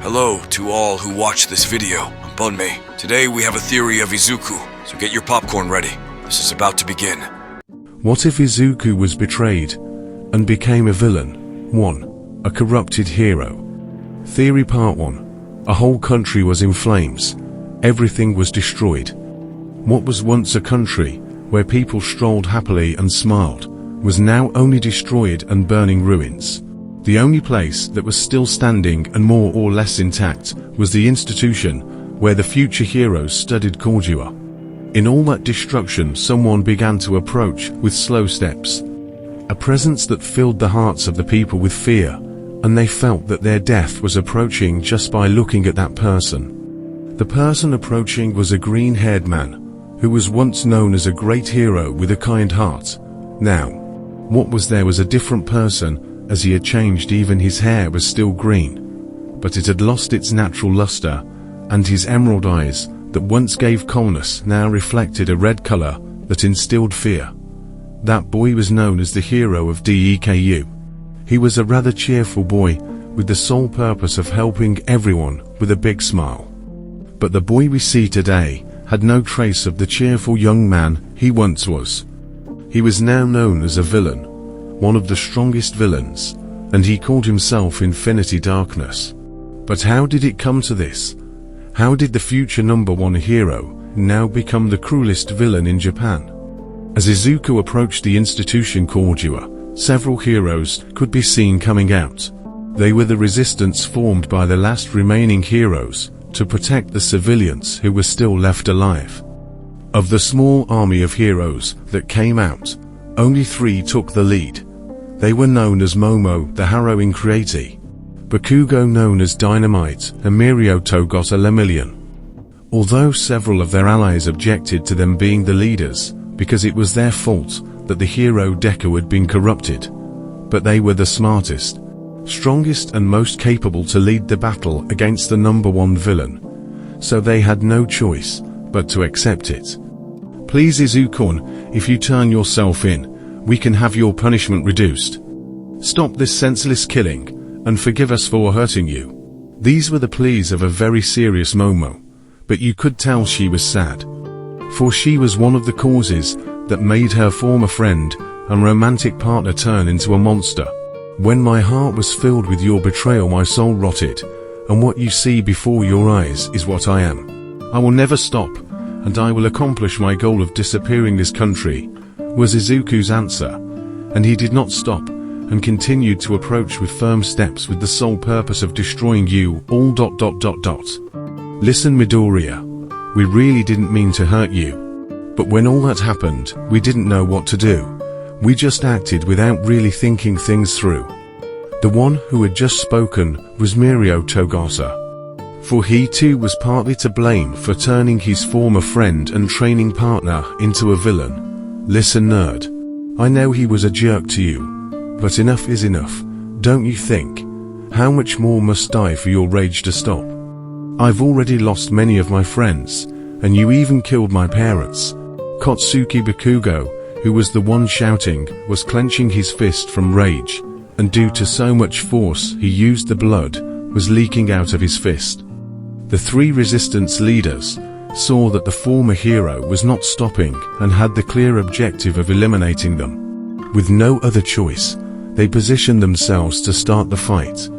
Hello to all who watch this video. I'm bunmey. Today we have a theory of Izuku, so get your popcorn ready. This is about to begin. What if Izuku was betrayed and became a villain? 1. A corrupted hero. Theory Part 1. A whole country was in flames. Everything was destroyed. What was once a country where people strolled happily and smiled was now only destroyed and burning ruins. The only place that was still standing and more or less intact was the institution where the future heroes studied cordura. In all that destruction, someone began to approach with slow steps. A presence that filled the hearts of the people with fear, and they felt that their death was approaching just by looking at that person. The person approaching was a green-haired man, who was once known as a great hero with a kind heart. Now, what was there was a different person, as he had changed. Even his hair was still green, but it had lost its natural luster, and his emerald eyes, that once gave calmness, now reflected a red color that instilled fear. That boy was known as the hero of Deku. He was a rather cheerful boy, with the sole purpose of helping everyone with a big smile. But the boy we see today had no trace of the cheerful young man he once was. He was now known as a villain, one of the strongest villains, and he called himself Infinity Darkness. But how did it come to this? How did the future #1 hero now become the cruelest villain in Japan? As Izuku approached the institution cordura, several heroes could be seen coming out. They were the resistance formed by the last remaining heroes to protect the civilians who were still left alive. Of the small army of heroes that came out, only 3 took the lead. They were known as Momo, the harrowing Creati, Bakugo known as Dynamite, and Mirioto Lemillion. Although several of their allies objected to them being the leaders, because it was their fault that the hero Deku had been corrupted. But they were the smartest, strongest and most capable to lead the battle against the #1 villain, so they had no choice but to accept it. Please Izuku, if you turn yourself in, we can have your punishment reduced. Stop this senseless killing, and forgive us for hurting you. These were the pleas of a very serious Momo, but you could tell she was sad. For she was one of the causes that made her former friend and romantic partner turn into a monster. When my heart was filled with your betrayal, my soul rotted, and what you see before your eyes is what I am. I will never stop, and I will accomplish my goal of disappearing this country, was Izuku's answer, and he did not stop, and continued to approach with firm steps with the sole purpose of destroying you all. Listen Midoriya, we really didn't mean to hurt you. But when all that happened, we didn't know what to do. We just acted without really thinking things through. The one who had just spoken was Mirioto, for he too was partly to blame for turning his former friend and training partner into a villain. Listen nerd, I know he was a jerk to you, but enough is enough, don't you think? How much more must die for your rage to stop? I've already lost many of my friends, and you even killed my parents. Kotsuki Bakugo, who was the one shouting, was clenching his fist from rage, and due to so much force he used, the blood was leaking out of his fist. The 3 resistance leaders saw that the former hero was not stopping and had the clear objective of eliminating them. With no other choice, they positioned themselves to start the fight.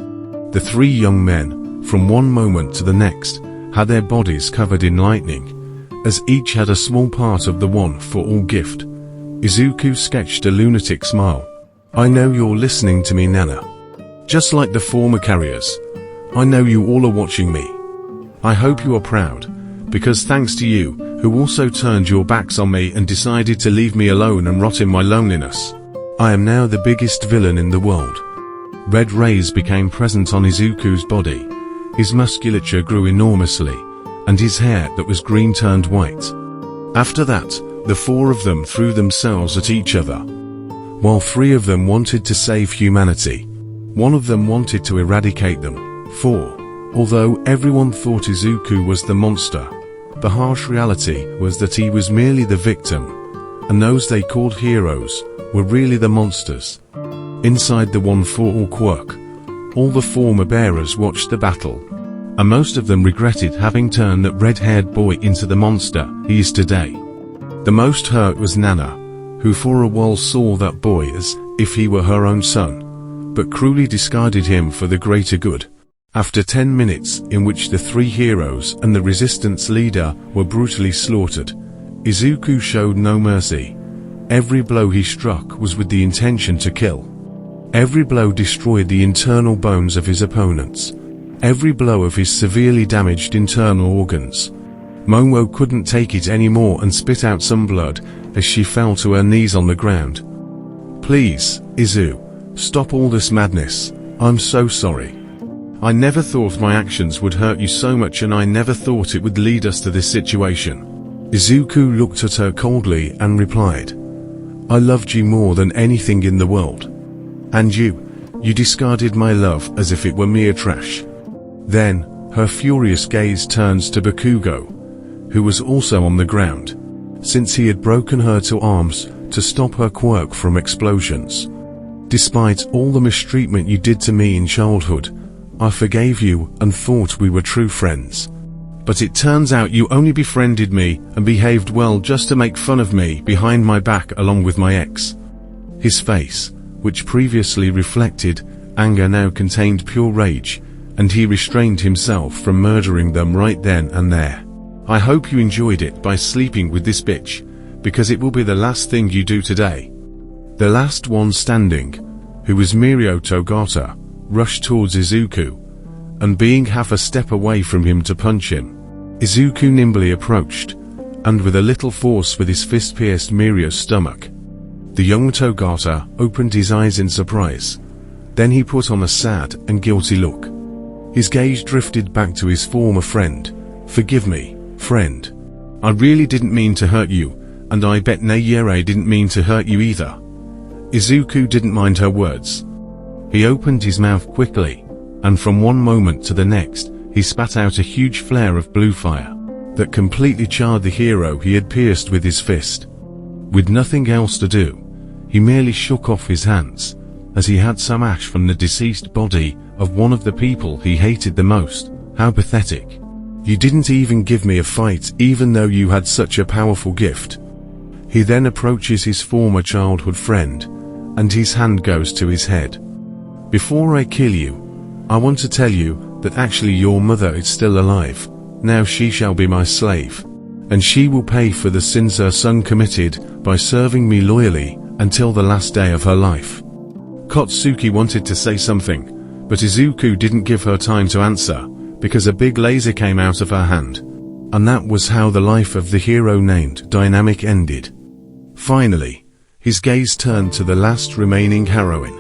The 3 young men, from one moment to the next, had their bodies covered in lightning, as each had a small part of the one-for-all gift. Izuku sketched a lunatic smile. I know you're listening to me, Nana. Just like the former carriers, I know you all are watching me. I hope you are proud, because thanks to you, who also turned your backs on me and decided to leave me alone and rot in my loneliness, I am now the biggest villain in the world. Red rays became present on Izuku's body. His musculature grew enormously, and his hair that was green turned white. After that, the 4 of them threw themselves at each other. While 3 of them wanted to save humanity, 1 of them wanted to eradicate them. 4. Although everyone thought Izuku was the monster, the harsh reality was that he was merely the victim, and those they called heroes were really the monsters. Inside the one-for-all quirk, all the former bearers watched the battle. and most of them regretted having turned that red-haired boy into the monster he is today. The most hurt was Nana, who for a while saw that boy as if he were her own son, but cruelly discarded him for the greater good. After 10 minutes in which the 3 heroes and the resistance leader were brutally slaughtered, Izuku showed no mercy. Every blow he struck was with the intention to kill. Every blow destroyed the internal bones of his opponents. Every blow of his severely damaged internal organs. Momo couldn't take it anymore and spit out some blood as she fell to her knees on the ground. "Please, Izu, stop all this madness. I'm so sorry. I never thought my actions would hurt you so much, and I never thought it would lead us to this situation." Izuku looked at her coldly and replied, "I loved you more than anything in the world. And you discarded my love as if it were mere trash." Then, her furious gaze turns to Bakugo, who was also on the ground, since he had broken her to arms to stop her quirk from explosions. "Despite all the mistreatment you did to me in childhood, I forgave you and thought we were true friends. But it turns out you only befriended me and behaved well just to make fun of me behind my back along with my ex." His face, which previously reflected anger, now contained pure rage, and he restrained himself from murdering them right then and there. "I hope you enjoyed it by sleeping with this bitch, because it will be the last thing you do today." The last one standing, who was Mirio Togata, rushed towards Izuku, and being half a step away from him to punch him. Izuku nimbly approached, and with a little force with his fist pierced Mirio's stomach. The young Togata opened his eyes in surprise. Then he put on a sad and guilty look. His gaze drifted back to his former friend. "Forgive me, friend. I really didn't mean to hurt you, and I bet Nayere didn't mean to hurt you either." Izuku didn't mind her words. He opened his mouth quickly, and from one moment to the next, he spat out a huge flare of blue fire that completely charred the hero he had pierced with his fist. With nothing else to do, he merely shook off his hands, as he had some ash from the deceased body of one of the people he hated the most. How pathetic. "You didn't even give me a fight even though you had such a powerful gift." He then approaches his former childhood friend, and his hand goes to his head. "Before I kill you, I want to tell you that actually your mother is still alive. Now she shall be my slave, and she will pay for the sins her son committed by serving me loyally until the last day of her life." Kotsuki wanted to say something, but Izuku didn't give her time to answer, because a big laser came out of her hand. And that was how the life of the hero named Dynamic ended. Finally, his gaze turned to the last remaining heroine.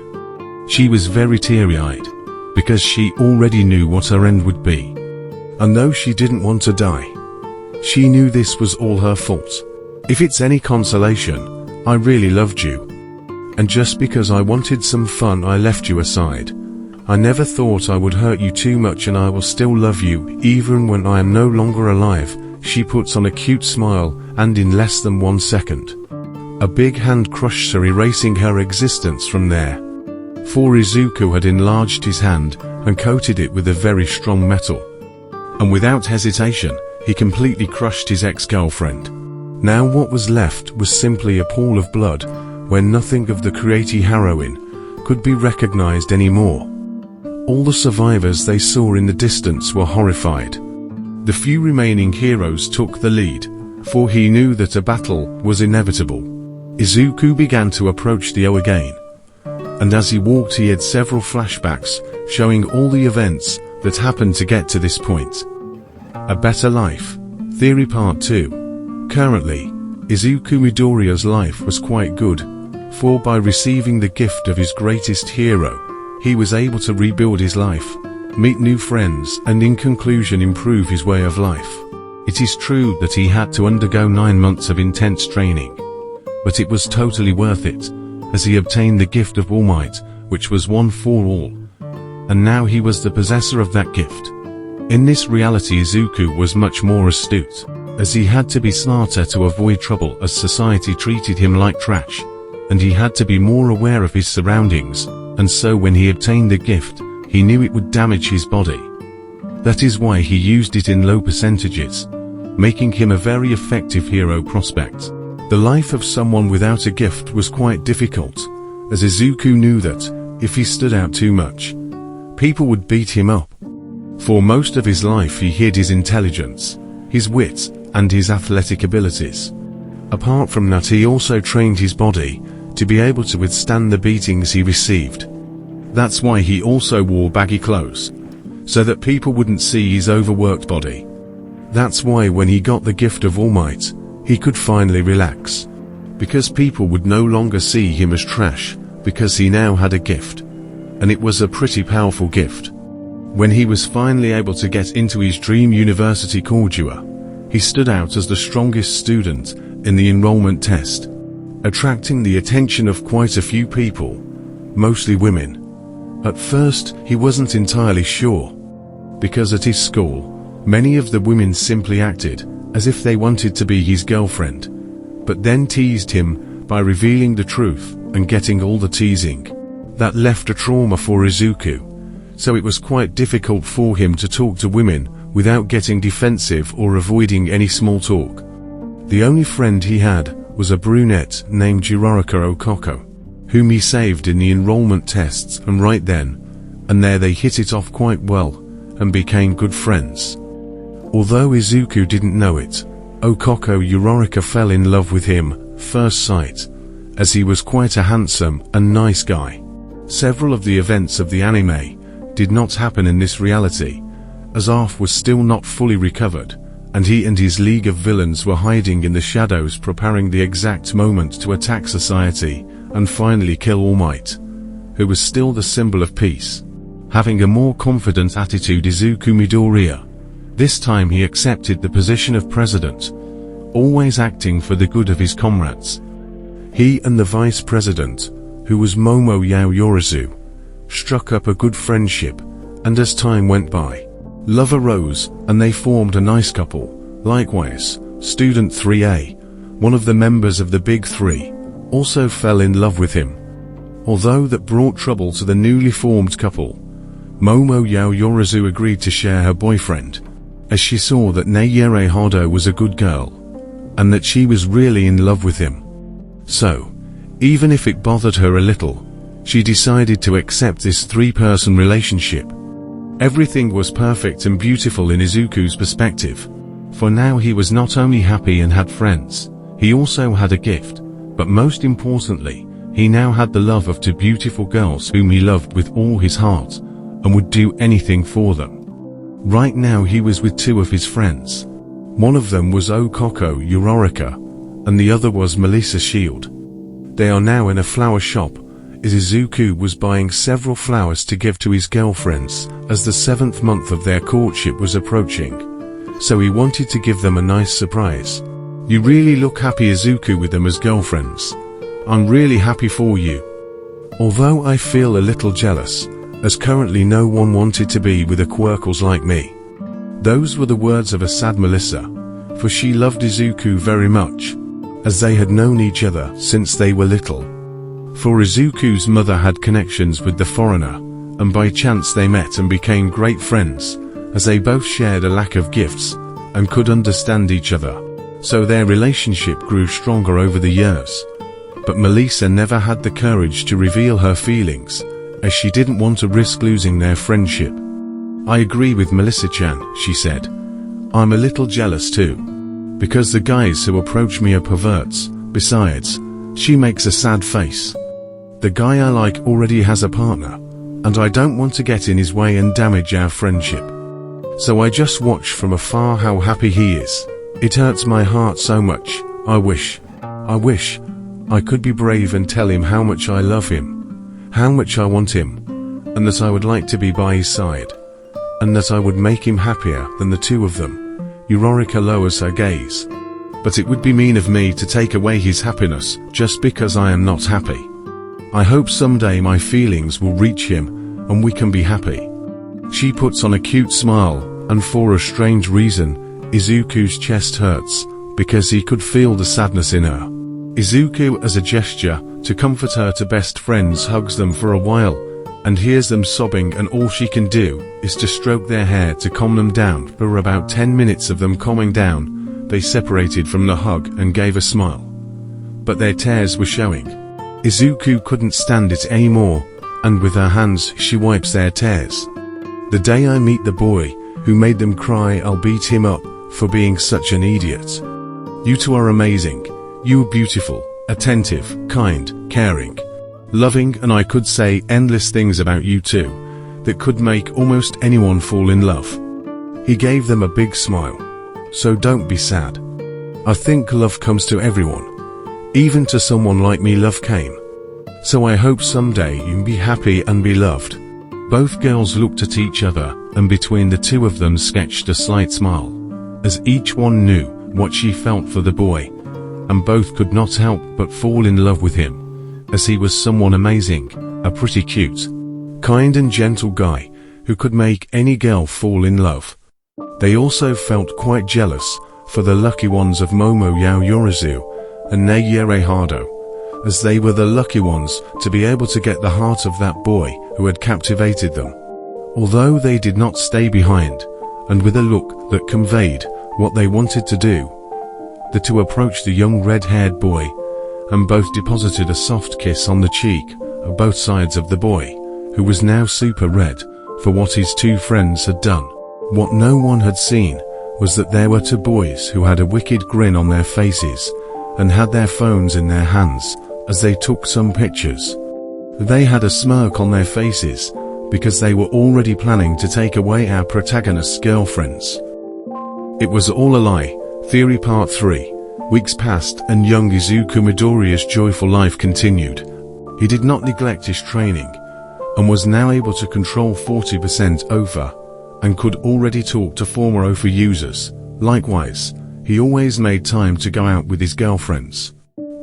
She was very teary-eyed, because she already knew what her end would be. And though she didn't want to die, she knew this was all her fault. "If it's any consolation, I really loved you. And just because I wanted some fun I left you aside. I never thought I would hurt you too much, and I will still love you even when I am no longer alive." She puts on a cute smile, and in less than 1 second, a big hand crushed her, erasing her existence from there. For Izuku had enlarged his hand and coated it with a very strong metal. And without hesitation, he completely crushed his ex-girlfriend. Now what was left was simply a pool of blood, where nothing of the creative heroine could be recognized anymore. All the survivors they saw in the distance were horrified. The few remaining heroes took the lead, for he knew that a battle was inevitable. Izuku began to approach the O again, and as he walked he had several flashbacks, showing all the events that happened to get to this point. A Better Life, Theory Part 2. Currently, Izuku Midoriya's life was quite good, for by receiving the gift of his greatest hero, he was able to rebuild his life, meet new friends, and in conclusion improve his way of life. It is true that he had to undergo 9 months of intense training, but it was totally worth it, as he obtained the gift of All Might, which was one for all. And now he was the possessor of that gift. In this reality Izuku was much more astute, as he had to be smarter to avoid trouble, as society treated him like trash, and he had to be more aware of his surroundings, and so when he obtained the gift, he knew it would damage his body. That is why he used it in low percentages, making him a very effective hero prospect. The life of someone without a gift was quite difficult, as Izuku knew that, if he stood out too much, people would beat him up. For most of his life he hid his intelligence, his wit, and his athletic abilities. Apart from that, he also trained his body to be able to withstand the beatings he received. That's why he also wore baggy clothes, so that people wouldn't see his overworked body. That's why when he got the gift of All Might, he could finally relax, because people would no longer see him as trash, because he now had a gift. And it was a pretty powerful gift. When he was finally able to get into his dream university Cordua, he stood out as the strongest student in the enrollment test, attracting the attention of quite a few people, mostly women. At first, he wasn't entirely sure, because at his school, many of the women simply acted as if they wanted to be his girlfriend, but then teased him by revealing the truth and getting all the teasing. That left a trauma for Izuku, so it was quite difficult for him to talk to women without getting defensive or avoiding any small talk. The only friend he had was a brunette named Jirarika Okoko, whom he saved in the enrollment tests, and right then and there they hit it off quite well and became good friends. Although Izuku didn't know it, Okoko Jirarika fell in love with him first sight, as he was quite a handsome and nice guy. Several of the events of the anime did not happen in this reality, as Arf was still not fully recovered, and he and his league of villains were hiding in the shadows, preparing the exact moment to attack society and finally kill All Might, who was still the symbol of peace. Having a more confident attitude, Izuku Midoriya, this time he accepted the position of president, always acting for the good of his comrades. He and the vice president, who was Momo Yaoyorozu, struck up a good friendship, and as time went by, love arose and they formed a nice couple. Likewise, Student 3A, one of the members of the Big Three, also fell in love with him. Although that brought trouble to the newly formed couple, Momo Yaoyorozu agreed to share her boyfriend, as she saw that Nayere Hado was a good girl, and that she was really in love with him. So, even if it bothered her a little, she decided to accept this three-person relationship. Everything was perfect and beautiful in Izuku's perspective, for now he was not only happy and had friends, he also had a gift, but most importantly, he now had the love of two beautiful girls whom he loved with all his heart, and would do anything for them. Right now he was with two of his friends. One of them was Okoko Jirarika, and the other was Melissa Shield. They are now in a flower shop, as Izuku was buying several flowers to give to his girlfriends, as the 7th month of their courtship was approaching. So he wanted to give them a nice surprise. You really look happy, Izuku, with them as girlfriends. I'm really happy for you. Although I feel a little jealous, as currently no one wanted to be with a Quirkles like me. Those were the words of a sad Melissa, for she loved Izuku very much, as they had known each other since they were little. For Izuku's mother had connections with the foreigner, and by chance they met and became great friends, as they both shared a lack of gifts, and could understand each other. So their relationship grew stronger over the years. But Melissa never had the courage to reveal her feelings, as she didn't want to risk losing their friendship. I agree with Melissa-chan, she said. I'm a little jealous too, because the guys who approach me are perverts. Besides, she makes a sad face. The guy I like already has a partner, and I don't want to get in his way and damage our friendship. So I just watch from afar how happy he is. It hurts my heart so much. I wish I could be brave and tell him how much I love him, how much I want him, and that I would like to be by his side, and that I would make him happier than the two of them. Jirarika lowers her gaze. But it would be mean of me to take away his happiness just because I am not happy. I hope someday my feelings will reach him and we can be happy. She puts on a cute smile, and for a strange reason, Izuku's chest hurts, because he could feel the sadness in her. Izuku, as a gesture to comfort her two best friends, hugs them for a while, and hears them sobbing, and all she can do is to stroke their hair to calm them down. For about 10 minutes of them calming down, they separated from the hug and gave a smile. But their tears were showing. Izuku couldn't stand it anymore, and with her hands she wipes their tears. The day I meet the boy who made them cry, I'll beat him up for being such an idiot. You two are amazing. You are beautiful, attentive, kind, caring, loving, and I could say endless things about you two that could make almost anyone fall in love. He gave them a big smile. So don't be sad. I think love comes to everyone. Even to someone like me, love came. So I hope someday you can be happy and be loved. Both girls looked at each other, and between the two of them sketched a slight smile, as each one knew what she felt for the boy, and both could not help but fall in love with him, as he was someone amazing, a pretty cute, kind and gentle guy who could make any girl fall in love. They also felt quite jealous for the lucky ones of Momo Yaoyorozu and Neyere Hado, as they were the lucky ones to be able to get the heart of that boy who had captivated them. Although they did not stay behind, and with a look that conveyed what they wanted to do, the two approached the young red-haired boy, and both deposited a soft kiss on the cheek of both sides of the boy, who was now super red for what his two friends had done. What no one had seen was that there were two boys who had a wicked grin on their faces, and had their phones in their hands as they took some pictures. They had a smirk on their faces because they were already planning to take away our protagonist's girlfriends. It was all a lie. Theory Part 3. Weeks passed and young Izuku Midoriya's joyful life continued. He did not neglect his training, and was now able to control 40% OFA, and could already talk to former OFA users. Likewise, he always made time to go out with his girlfriends,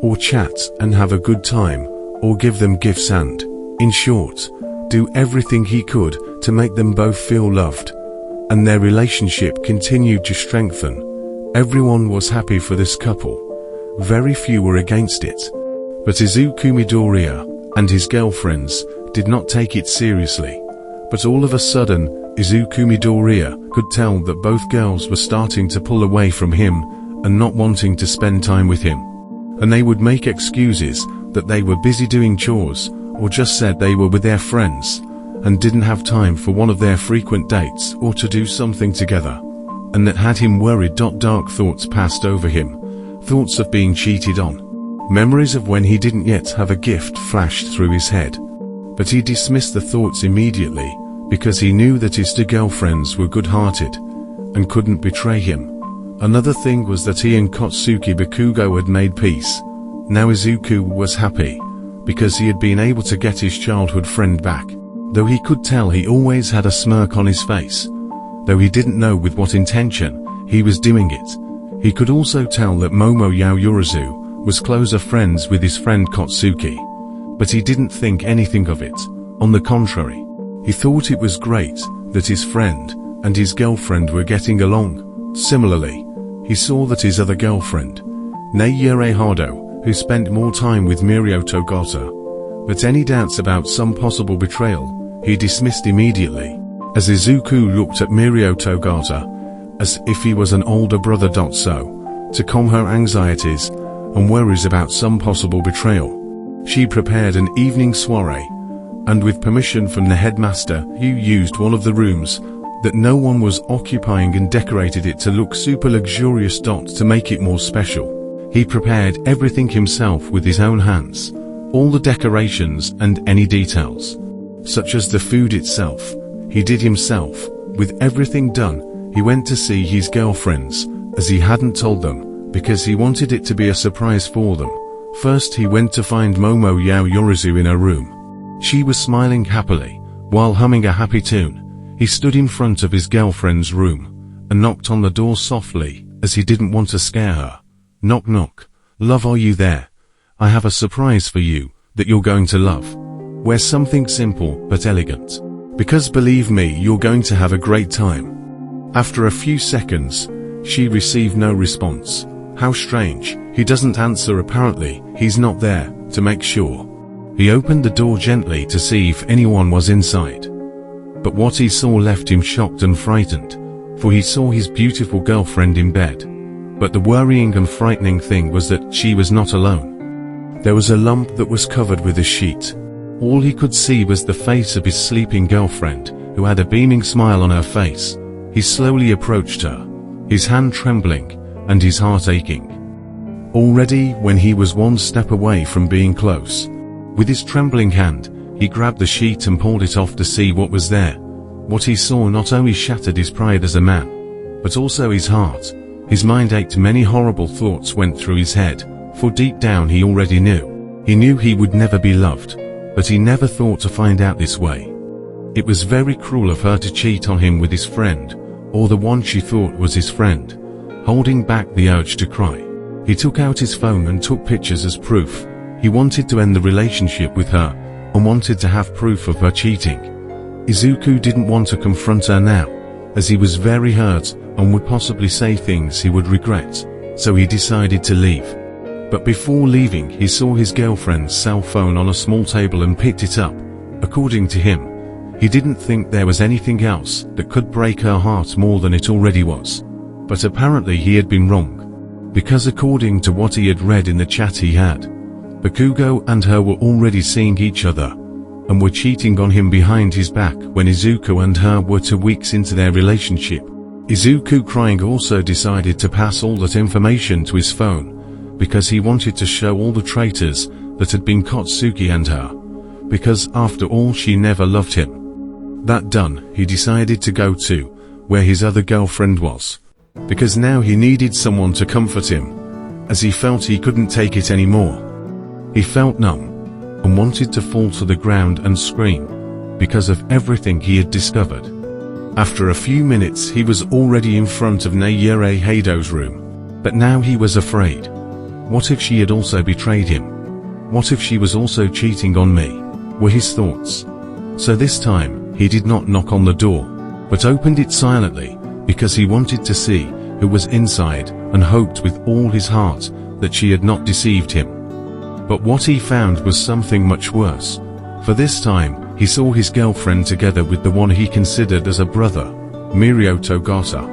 or chat and have a good time, or give them gifts and, in short, do everything he could to make them both feel loved, and their relationship continued to strengthen. Everyone was happy for this couple. Very few were against it. But Izuku Midoriya and his girlfriends did not take it seriously. But all of a sudden, Izuku Midoriya could tell that both girls were starting to pull away from him and not wanting to spend time with him. And they would make excuses that they were busy doing chores, or just said they were with their friends and didn't have time for one of their frequent dates or to do something together. And that had him worried. Dark thoughts passed over him, thoughts of being cheated on. Memories of when he didn't yet have a gift flashed through his head. But he dismissed the thoughts immediately, because he knew that his two girlfriends were good-hearted and couldn't betray him. Another thing was that he and Kotsuki Bakugo had made peace. Now Izuku was happy, because he had been able to get his childhood friend back. Though he could tell he always had a smirk on his face. Though he didn't know with what intention he was doing it. He could also tell that Momo Yaoyorozu was closer friends with his friend Kotsuki. But he didn't think anything of it. On the contrary, he thought it was great that his friend and his girlfriend were getting along. Similarly, he saw that his other girlfriend, Neyere Hado, who spent more time with Mirio Togata. But any doubts about some possible betrayal, he dismissed immediately, as Izuku looked at Mirio Togata, as if he was an older brother. So, to calm her anxieties and worries about some possible betrayal, she prepared an evening soiree, and with permission from the headmaster, he used one of the rooms that no one was occupying and decorated it to look super luxurious. To make it more special, he prepared everything himself with his own hands, all the decorations and any details, such as the food itself, he did himself. With everything done, he went to see his girlfriends, as he hadn't told them, because he wanted it to be a surprise for them. First he went to find Momo Yaoyorozu in her room. She was smiling happily, while humming a happy tune. He stood in front of his girlfriend's room, and knocked on the door softly, as he didn't want to scare her. Knock knock. Love, are you there? I have a surprise for you, that you're going to love. Wear something simple, but elegant. Because believe me, you're going to have a great time. After a few seconds, she received no response. How strange, he doesn't answer. Apparently, he's not there. To make sure, He opened the door gently to see if anyone was inside. But what he saw left him shocked and frightened, for he saw his beautiful girlfriend in bed. But the worrying and frightening thing was that she was not alone. There was a lump that was covered with a sheet. All he could see was the face of his sleeping girlfriend, who had a beaming smile on her face. He slowly approached her, his hand trembling, and his heart aching. Already, when he was one step away from being close, with his trembling hand, he grabbed the sheet and pulled it off to see what was there. What he saw not only shattered his pride as a man, but also his heart. His mind ached. Many horrible thoughts went through his head, for deep down he already knew. He knew he would never be loved, but he never thought to find out this way. It was very cruel of her to cheat on him with his friend, or the one she thought was his friend. Holding back the urge to cry, he took out his phone and took pictures as proof. He wanted to end the relationship with her, and wanted to have proof of her cheating. Izuku didn't want to confront her now, as he was very hurt and would possibly say things he would regret, so he decided to leave. But before leaving, he saw his girlfriend's cell phone on a small table and picked it up. According to him, he didn't think there was anything else that could break her heart more than it already was. But apparently he had been wrong, because according to what he had read in the chat he had, Bakugo and her were already seeing each other, and were cheating on him behind his back when Izuku and her were 2 weeks into their relationship. Izuku, crying, also decided to pass all that information to his phone, because he wanted to show all the traitors that had been Kotsuki and her, because after all she never loved him. That done, he decided to go to where his other girlfriend was, because now he needed someone to comfort him, as he felt he couldn't take it anymore. He felt numb, and wanted to fall to the ground and scream, because of everything he had discovered. After a few minutes he was already in front of Nayure Heido's room, but now he was afraid. What if she had also betrayed him? What if she was also cheating on me? Were his thoughts. So this time, he did not knock on the door, but opened it silently, because he wanted to see who was inside, and hoped with all his heart that she had not deceived him. But what he found was something much worse, for this time, he saw his girlfriend together with the one he considered as a brother, Mirio Togata.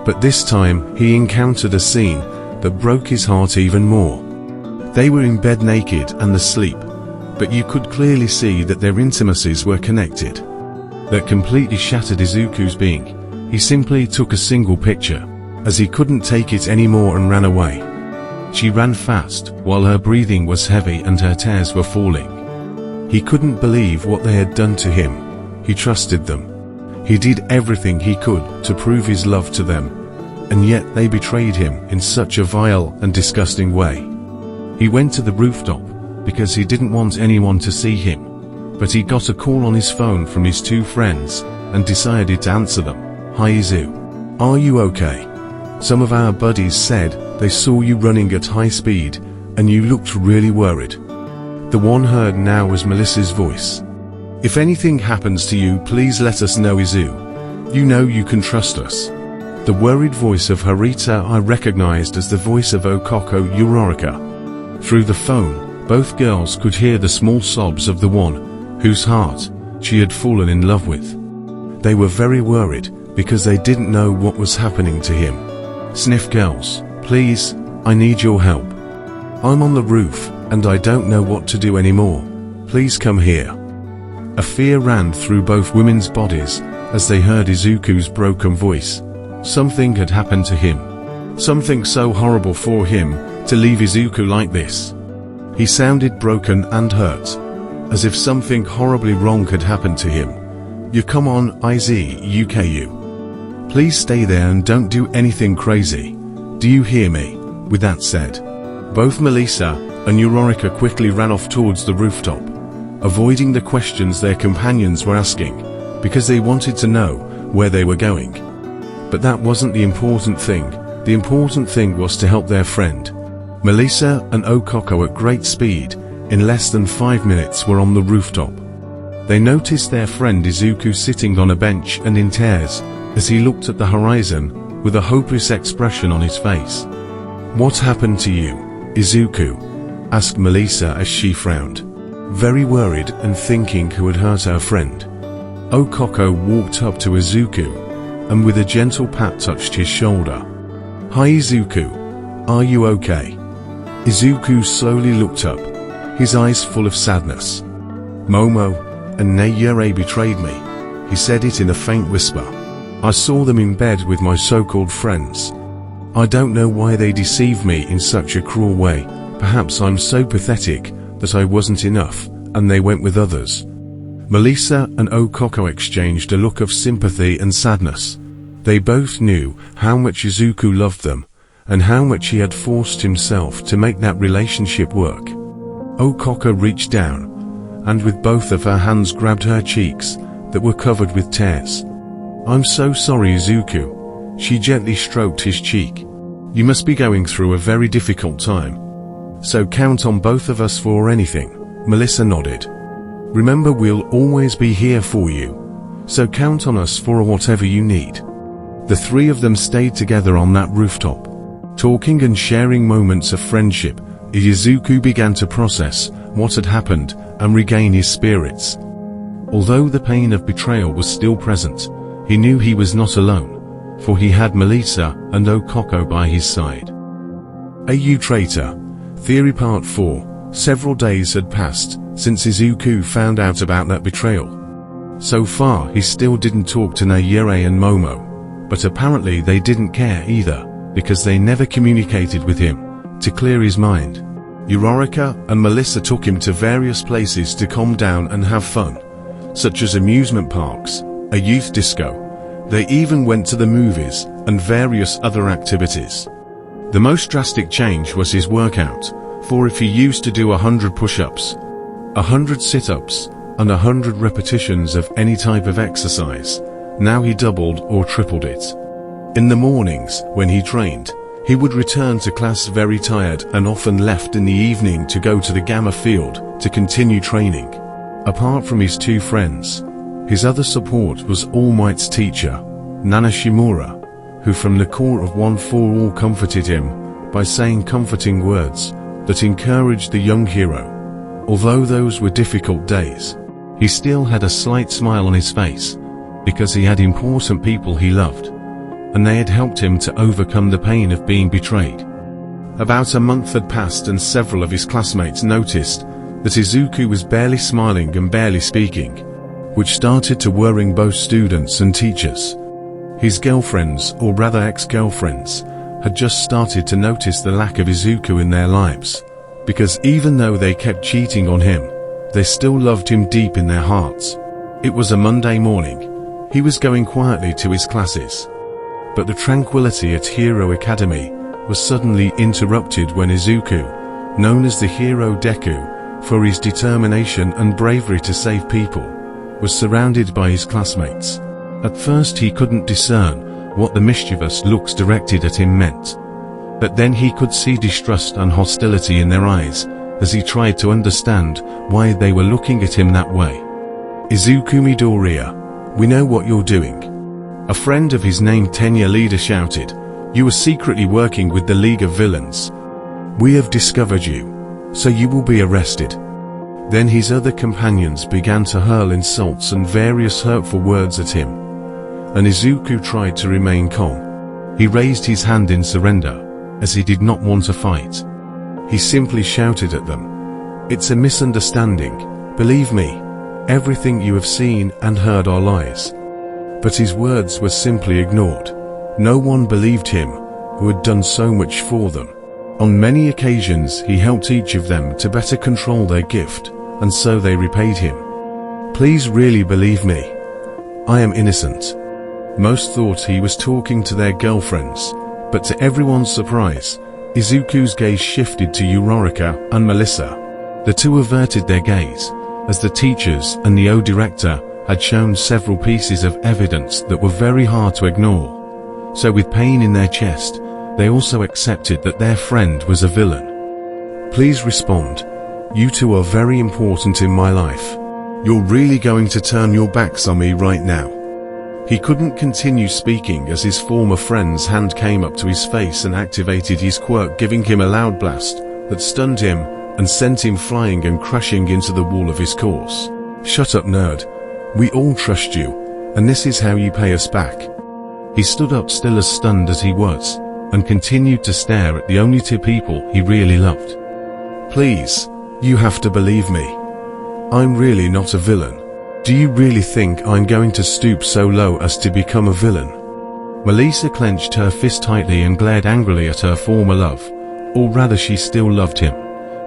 But this time, he encountered a scene that broke his heart even more. They were in bed naked and asleep, but you could clearly see that their intimacies were connected. That completely shattered Izuku's being. He simply took a single picture, as he couldn't take it anymore, and ran away. She ran fast, while her breathing was heavy and her tears were falling. He couldn't believe what they had done to him. He trusted them. He did everything he could to prove his love to them, and yet they betrayed him in such a vile and disgusting way. He went to the rooftop, because he didn't want anyone to see him, but he got a call on his phone from his 2 friends, and decided to answer them. "Hi Izu. Are you okay? Some of our buddies said they saw you running at high speed, and you looked really worried." The one heard now was Melissa's voice. "If anything happens to you, please let us know, Izu. You know you can trust us." The worried voice of Harita I recognized as the voice of Okoko Uraraka. Through the phone, both girls could hear the small sobs of the one whose heart she had fallen in love with. They were very worried, because they didn't know what was happening to him. "Sniff girls, please, I need your help. I'm on the roof, and I don't know what to do anymore. Please come here." A fear ran through both women's bodies as they heard Izuku's broken voice. Something had happened to him. Something so horrible for him to leave Izuku like this. He sounded broken and hurt, as if something horribly wrong had happened to him. "You come on, Izuku. Please stay there and don't do anything crazy. Do you hear me?" With that said, both Melissa and Uraraka quickly ran off towards the rooftop, avoiding the questions their companions were asking, because they wanted to know where they were going. But that wasn't the important thing. The important thing was to help their friend. Melissa and Okoko at great speed, in less than 5 minutes, were on the rooftop. They noticed their friend Izuku sitting on a bench and in tears, as he looked at the horizon, with a hopeless expression on his face. "What happened to you, Izuku?" asked Melissa as she frowned. very worried and thinking who had hurt her friend. Okoko walked up to Izuku, and with a gentle pat touched his shoulder. "Hi Izuku, are you okay?" Izuku slowly looked up, his eyes full of sadness. "Momo and Nayure betrayed me," he said it in a faint whisper. "I saw them in bed with my so-called friends. I don't know why they deceived me in such a cruel way. Perhaps I'm so pathetic that I wasn't enough, and they went with others." Melissa and Okoko exchanged a look of sympathy and sadness. They both knew how much Izuku loved them, and how much he had forced himself to make that relationship work. Okoko reached down, and with both of her hands grabbed her cheeks that were covered with tears. "I'm so sorry, Izuku." She gently stroked his cheek. "You must be going through a very difficult time. So count on both of us for anything." Melissa nodded. "Remember, we'll always be here for you. So count on us for whatever you need." The three of them stayed together on that rooftop, talking and sharing moments of friendship. Izuku began to process what had happened and regain his spirits. Although the pain of betrayal was still present, he knew he was not alone, for he had Melissa and Okoko by his side. "You traitor." Theory Part 4. Several days had passed since Izuku found out about that betrayal. So far he still didn't talk to Nayure and Momo, but apparently they didn't care either, because they never communicated with him to clear his mind. Uraraka and Melissa took him to various places to calm down and have fun, such as amusement parks, a youth disco. They even went to the movies and various other activities. The most drastic change was his workout, for if he used to do 100 push-ups, 100 sit-ups, and 100 repetitions of any type of exercise, now he doubled or tripled it. In the mornings, when he trained, he would return to class very tired and often left in the evening to go to the Gamma field to continue training. Apart from his two friends, his other support was All Might's teacher, Nana Shimura, who from the core of One for All comforted him by saying comforting words that encouraged the young hero. Although those were difficult days, he still had a slight smile on his face, because he had important people he loved, and they had helped him to overcome the pain of being betrayed. About a month had passed and several of his classmates noticed that Izuku was barely smiling and barely speaking, which started to worry both students and teachers. His girlfriends, or rather ex-girlfriends, had just started to notice the lack of Izuku in their lives, because even though they kept cheating on him, they still loved him deep in their hearts. It was a Monday morning. He was going quietly to his classes, but the tranquility at Hero Academy was suddenly interrupted when Izuku, known as the Hero Deku for his determination and bravery to save people, was surrounded by his classmates. At first he couldn't discern what the mischievous looks directed at him meant, but then he could see distrust and hostility in their eyes as he tried to understand why they were looking at him that way. "Izuku Midoriya, we know what you're doing." A friend of his named Tenya Leader shouted, "You are secretly working with the League of Villains. We have discovered you, so you will be arrested." Then his other companions began to hurl insults and various hurtful words at him, and Izuku tried to remain calm. He raised his hand in surrender, as he did not want to fight. He simply shouted at them, "It's a misunderstanding. Believe me, everything you have seen and heard are lies." But his words were simply ignored. No one believed him, who had done so much for them. On many occasions he helped each of them to better control their gift, and so they repaid him. "Please really believe me. I am innocent." Most thought he was talking to their girlfriends, but to everyone's surprise, Izuku's gaze shifted to Uraraka and Melissa. The two averted their gaze, as the teachers and the O director had shown several pieces of evidence that were very hard to ignore. So with pain in their chest, they also accepted that their friend was a villain. "Please respond. You two are very important in my life. You're really going to turn your backs on me right now?" He couldn't continue speaking as his former friend's hand came up to his face and activated his quirk, giving him a loud blast that stunned him and sent him flying and crashing into the wall of his course. "Shut up, nerd. We all trust you, and this is how you pay us back." He stood up still as stunned as he was, and continued to stare at the only two people he really loved. "Please, you have to believe me. I'm really not a villain. Do you really think I'm going to stoop so low as to become a villain?" Melissa clenched her fist tightly and glared angrily at her former love, or rather she still loved him,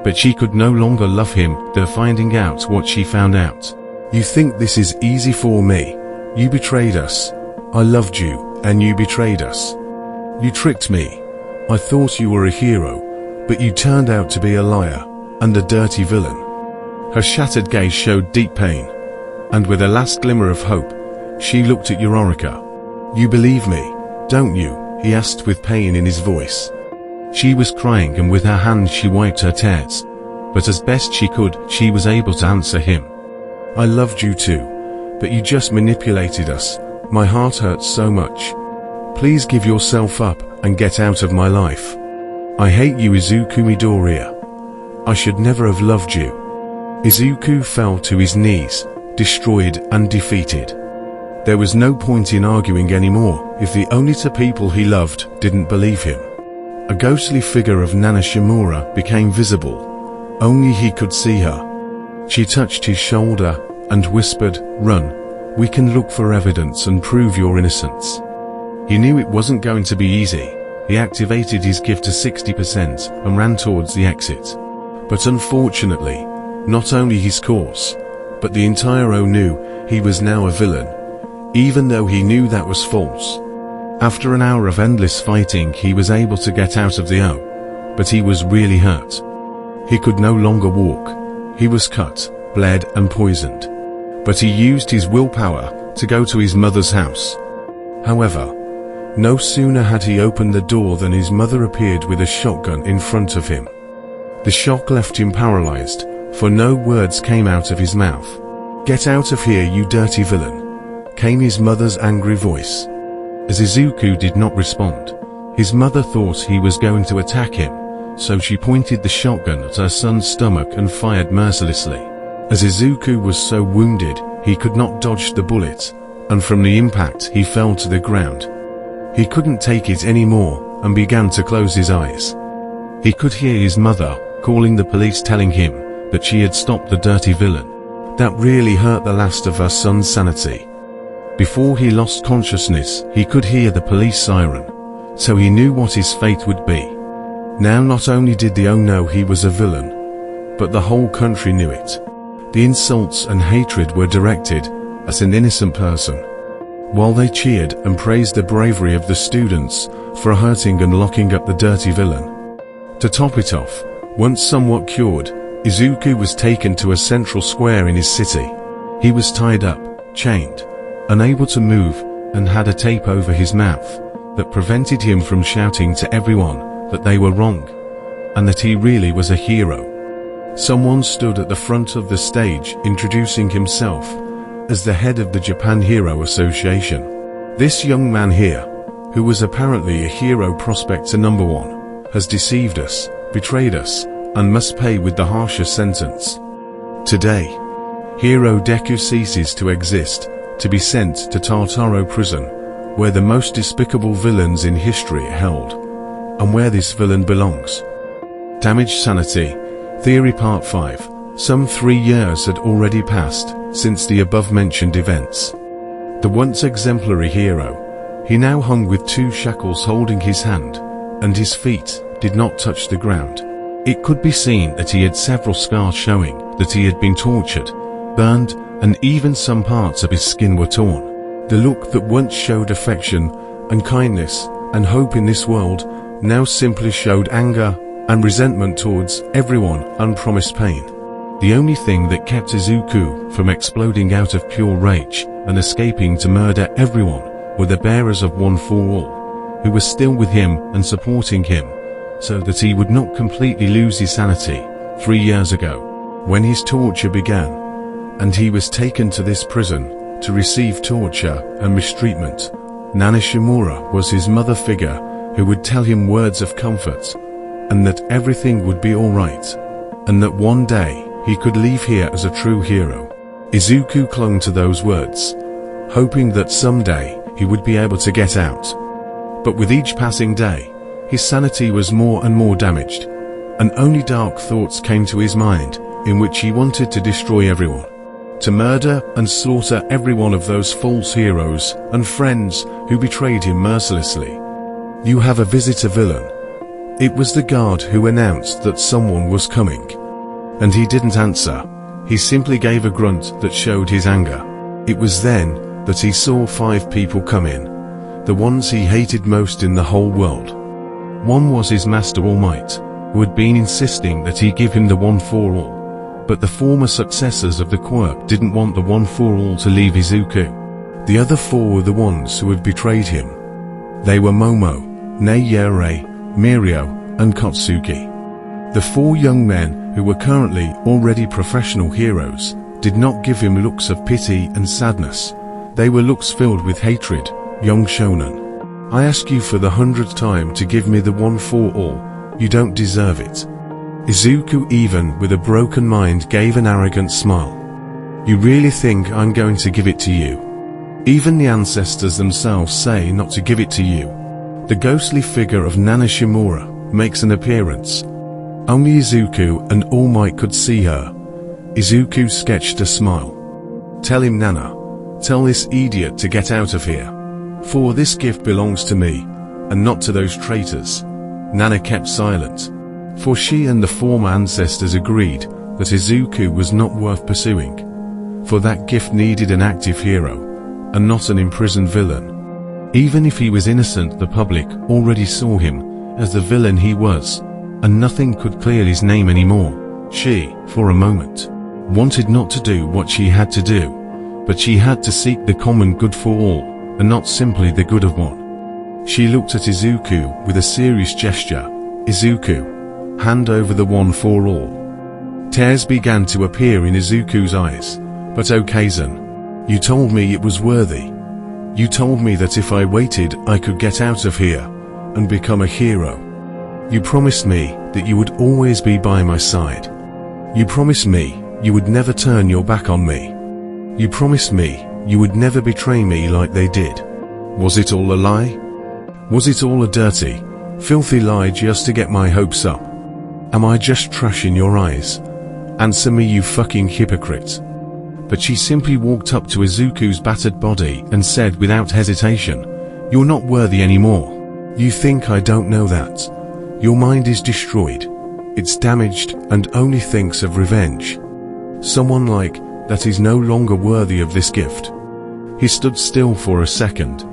but she could no longer love him after finding out what she found out. "You think this is easy for me? You betrayed us. I loved you, and you betrayed us. You tricked me. I thought you were a hero, but you turned out to be a liar, and a dirty villain." Her shattered gaze showed deep pain, and with a last glimmer of hope, she looked at Eureka. "You believe me, don't you?" he asked with pain in his voice. She was crying, and with her hands she wiped her tears, but as best she could, she was able to answer him. "I loved you too, but you just manipulated us. My heart hurts so much. Please give yourself up and get out of my life. I hate you, Izuku Midoriya. I should never have loved you." Izuku fell to his knees, destroyed and defeated. There was no point in arguing anymore if the only two people he loved didn't believe him. A ghostly figure of Nana Shimura became visible. Only he could see her. She touched his shoulder and whispered, "Run. We can look for evidence and prove your innocence." He knew it wasn't going to be easy. He activated his gift to 60% and ran towards the exit. But unfortunately, not only his course, but the entire O knew he was now a villain, even though he knew that was false. After an hour of endless fighting, he was able to get out of the O, but he was really hurt. He could no longer walk. He was cut, bled and poisoned. But he used his willpower to go to his mother's house. However, no sooner had he opened the door than his mother appeared with a shotgun in front of him. The shock left him paralyzed, for no words came out of his mouth. "Get out of here, you dirty villain," came his mother's angry voice. As Izuku did not respond, his mother thought he was going to attack him, so she pointed the shotgun at her son's stomach and fired mercilessly. As Izuku was so wounded, he could not dodge the bullet, and from the impact he fell to the ground. He couldn't take it anymore and began to close his eyes. He could hear his mother calling the police, telling him that she had stopped the dirty villain. That really hurt the last of her son's sanity. Before he lost consciousness, he could hear the police siren, so he knew what his fate would be. Now not only did the O know he was a villain, but the whole country knew it. The insults and hatred were directed at an innocent person, while they cheered and praised the bravery of the students for hurting and locking up the dirty villain. To top it off, once somewhat cured, Izuku was taken to a central square in his city. He was tied up, chained, unable to move, and had a tape over his mouth that prevented him from shouting to everyone that they were wrong, and that he really was a hero. Someone stood at the front of the stage introducing himself as the head of the Japan Hero Association. This young man here, who was apparently a hero prospector number one, has deceived us, betrayed us, and must pay with the harsher sentence. Today, Hero Deku ceases to exist, to be sent to Tartaro prison, where the most despicable villains in history are held, and where this villain belongs. Damaged Sanity, Theory Part 5. Some 3 years had already passed since the above-mentioned events. The once exemplary hero, he now hung with 2 shackles holding his hand, and his feet did not touch the ground. It could be seen that he had several scars showing that he had been tortured, burned, and even some parts of his skin were torn. The look that once showed affection and kindness and hope in this world now simply showed anger and resentment towards everyone and promised pain. The only thing that kept Izuku from exploding out of pure rage and escaping to murder everyone were the bearers of One for All, who were still with him and supporting him, so that he would not completely lose his sanity. 3 years ago, when his torture began, and he was taken to this prison to receive torture and mistreatment, Nana Shimura was his mother figure who would tell him words of comfort, and that everything would be alright. and that one day he could leave here as a true hero. Izuku clung to those words, hoping that someday he would be able to get out. But with each passing day, his sanity was more and more damaged, and only dark thoughts came to his mind, in which he wanted to destroy everyone, to murder and slaughter every one of those false heroes and friends who betrayed him mercilessly. "You have a visitor, villain." It was the guard who announced that someone was coming, and he didn't answer. He simply gave a grunt that showed his anger. It was then that he saw 5 people come in, the ones he hated most in the whole world. One was his master All Might, who had been insisting that he give him the One for All, but the former successors of the quirk didn't want the One for All to leave Izuku. The other 4 were the ones who had betrayed him. They were Momo, Neyere, Mirio, and Kotsuki. The 4 young men, who were currently already professional heroes, did not give him looks of pity and sadness. They were looks filled with hatred. "Young shonen, I ask you for the 100th time to give me the One for All. You don't deserve it." Izuku, even with a broken mind, gave an arrogant smile. "You really think I'm going to give it to you? Even the ancestors themselves say not to give it to you." The ghostly figure of Nana Shimura makes an appearance. Only Izuku and All Might could see her. Izuku sketched a smile. "Tell him, Nana. Tell this idiot to get out of here. For this gift belongs to me, and not to those traitors." Nana kept silent, for she and the former ancestors agreed that Izuku was not worth pursuing, for that gift needed an active hero, and not an imprisoned villain. Even if he was innocent, the public already saw him as the villain he was, and nothing could clear his name anymore. She, for a moment, wanted not to do what she had to do, but she had to seek the common good for all, and not simply the good of one. She looked at Izuku with a serious gesture. "Izuku, hand over the One for All." Tears began to appear in Izuku's eyes. "But Okazen, you told me it was worthy. You told me that if I waited I could get out of here, and become a hero. You promised me that you would always be by my side. You promised me you would never turn your back on me. You promised me you would never betray me like they did. Was it all a lie? Was it all a dirty, filthy lie just to get my hopes up? Am I just trash in your eyes? Answer me, you fucking hypocrite." But she simply walked up to Izuku's battered body and said without hesitation, "You're not worthy anymore. You think I don't know that? Your mind is destroyed. It's damaged and only thinks of revenge. Someone like that is no longer worthy of this gift." He stood still for a second,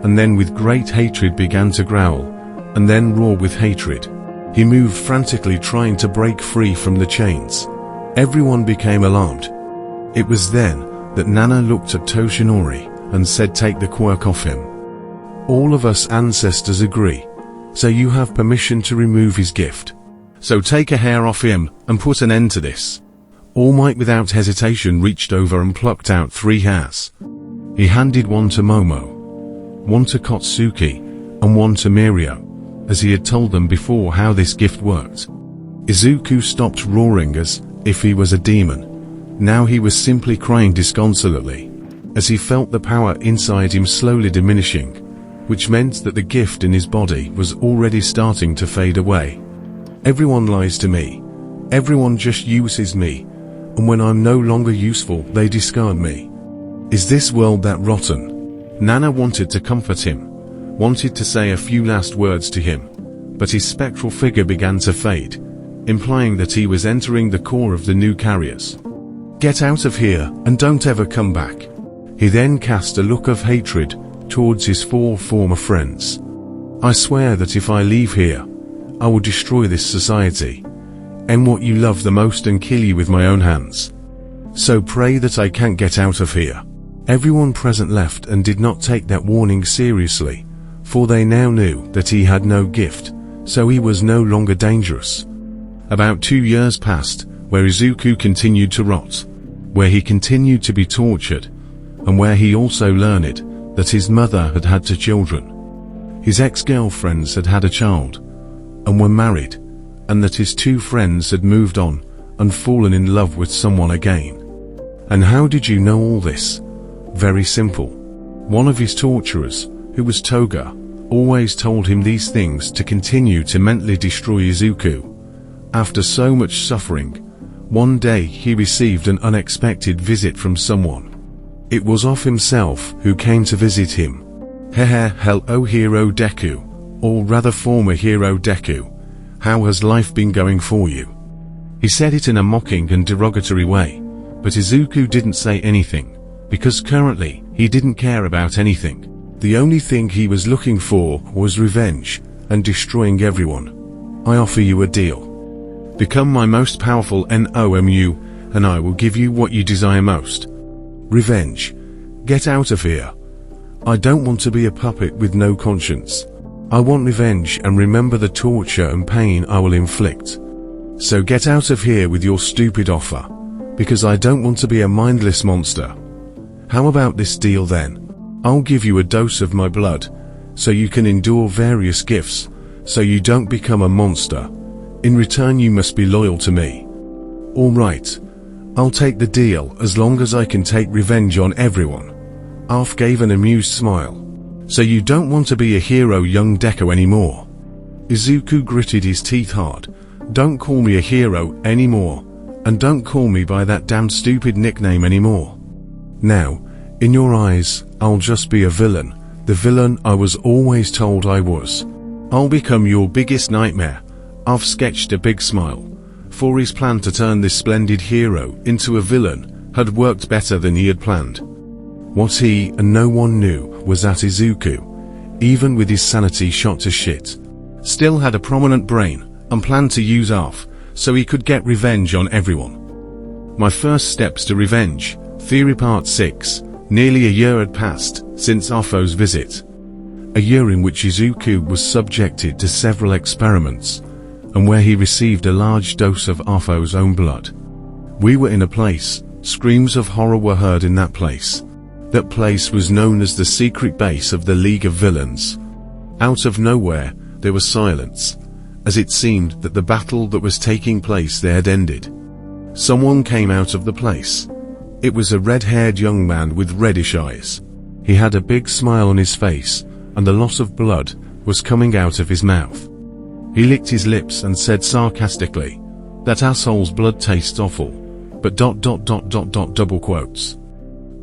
and then with great hatred began to growl, and then roar with hatred. He moved frantically, trying to break free from the chains. Everyone became alarmed. It was then that Nana looked at Toshinori and said, "Take the quirk off him. All of us ancestors agree, so you have permission to remove his gift. So take a hair off him and put an end to this." All Might without hesitation reached over and plucked out 3 hairs. He handed one to Momo, one to Kotsuki, and one to Mirio, as he had told them before how this gift worked. Izuku stopped roaring as if he was a demon. Now he was simply crying disconsolately, as he felt the power inside him slowly diminishing, which meant that the gift in his body was already starting to fade away. "Everyone lies to me. Everyone just uses me, and when I'm no longer useful, they discard me. Is this world that rotten?" Nana wanted to comfort him, wanted to say a few last words to him, but his spectral figure began to fade, implying that he was entering the core of the new carriers. "Get out of here and don't ever come back." He then cast a look of hatred towards his 4 former friends. "I swear that if I leave here, I will destroy this society, and what you love the most, and kill you with my own hands. So pray that I can't get out of here." Everyone present left and did not take that warning seriously, for they now knew that he had no gift, so he was no longer dangerous. About 2 years passed, where Izuku continued to rot, where he continued to be tortured, and where he also learned that his mother had had 2 children. His ex-girlfriends had had a child, and were married, and that his 2 friends had moved on, and fallen in love with someone again. And how did you know all this? Very simple. One of his torturers, who was Toga, always told him these things to continue to mentally destroy Izuku. After so much suffering, one day he received an unexpected visit from someone. It was Off himself who came to visit him. Hehe, hello Hero Deku, or rather former Hero Deku. How has life been going for you? He said it in a mocking and derogatory way, but Izuku didn't say anything, because currently he didn't care about anything. The only thing he was looking for was revenge and destroying everyone. I offer you a deal. Become my most powerful NOMU, and I will give you what you desire most. Revenge. Get out of here. I don't want to be a puppet with no conscience. I want revenge, and remember the torture and pain I will inflict. So get out of here with your stupid offer, because I don't want to be a mindless monster. How about this deal then? I'll give you a dose of my blood, so you can endure various gifts, so you don't become a monster. In return you must be loyal to me. Alright. I'll take the deal as long as I can take revenge on everyone. Arf gave an amused smile. So you don't want to be a hero, young Deku, anymore? Izuku gritted his teeth hard. Don't call me a hero anymore, and don't call me by that damn stupid nickname anymore. Now, in your eyes, I'll just be a villain, the villain I was always told I was. I'll become your biggest nightmare. I've sketched a big smile, for his plan to turn this splendid hero into a villain had worked better than he had planned. What he and no one knew was that Izuku, even with his sanity shot to shit, still had a prominent brain and planned to use Arf so he could get revenge on everyone. My first steps to revenge, Theory Part 6. Nearly a year had passed since Arfo's visit. A year in which Izuku was subjected to several experiments, and where he received a large dose of Arfo's own blood. We were in a place, screams of horror were heard in that place. That place was known as the secret base of the League of Villains. Out of nowhere, there was silence, as it seemed that the battle that was taking place there had ended. Someone came out of the place. It was a red-haired young man with reddish eyes. He had a big smile on his face, and a lot of blood was coming out of his mouth. He licked his lips and said sarcastically, "That asshole's blood tastes awful, but ... double quotes."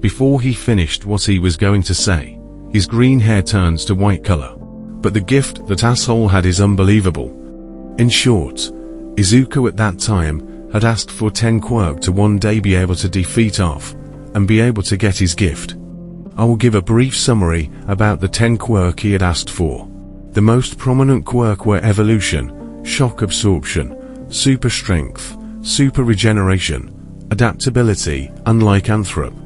Before he finished what he was going to say, his green hair turns to white color. But the gift that asshole had is unbelievable. In short, Izuku at that time had asked for 10 quirk to one day be able to defeat Arf, and be able to get his gift. I will give a brief summary about the 10 quirk he had asked for. The most prominent quirk were evolution, shock absorption, super strength, super regeneration, adaptability, and lycanthrope.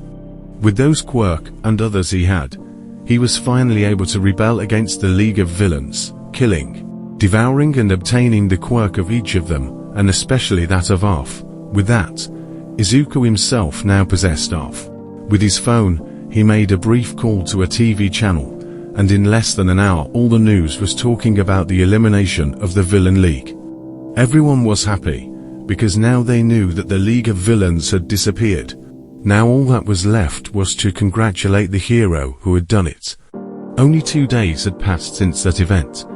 With those quirk and others he was finally able to rebel against the League of Villains, killing, devouring and obtaining the quirk of each of them, and especially that of Arf. With that, Izuku himself now possessed Arf. With his phone, he made a brief call to a TV channel, and in less than an hour all the news was talking about the elimination of the Villain League. Everyone was happy, because now they knew that the League of Villains had disappeared. Now all that was left was to congratulate the hero who had done it. Only 2 days had passed since that event,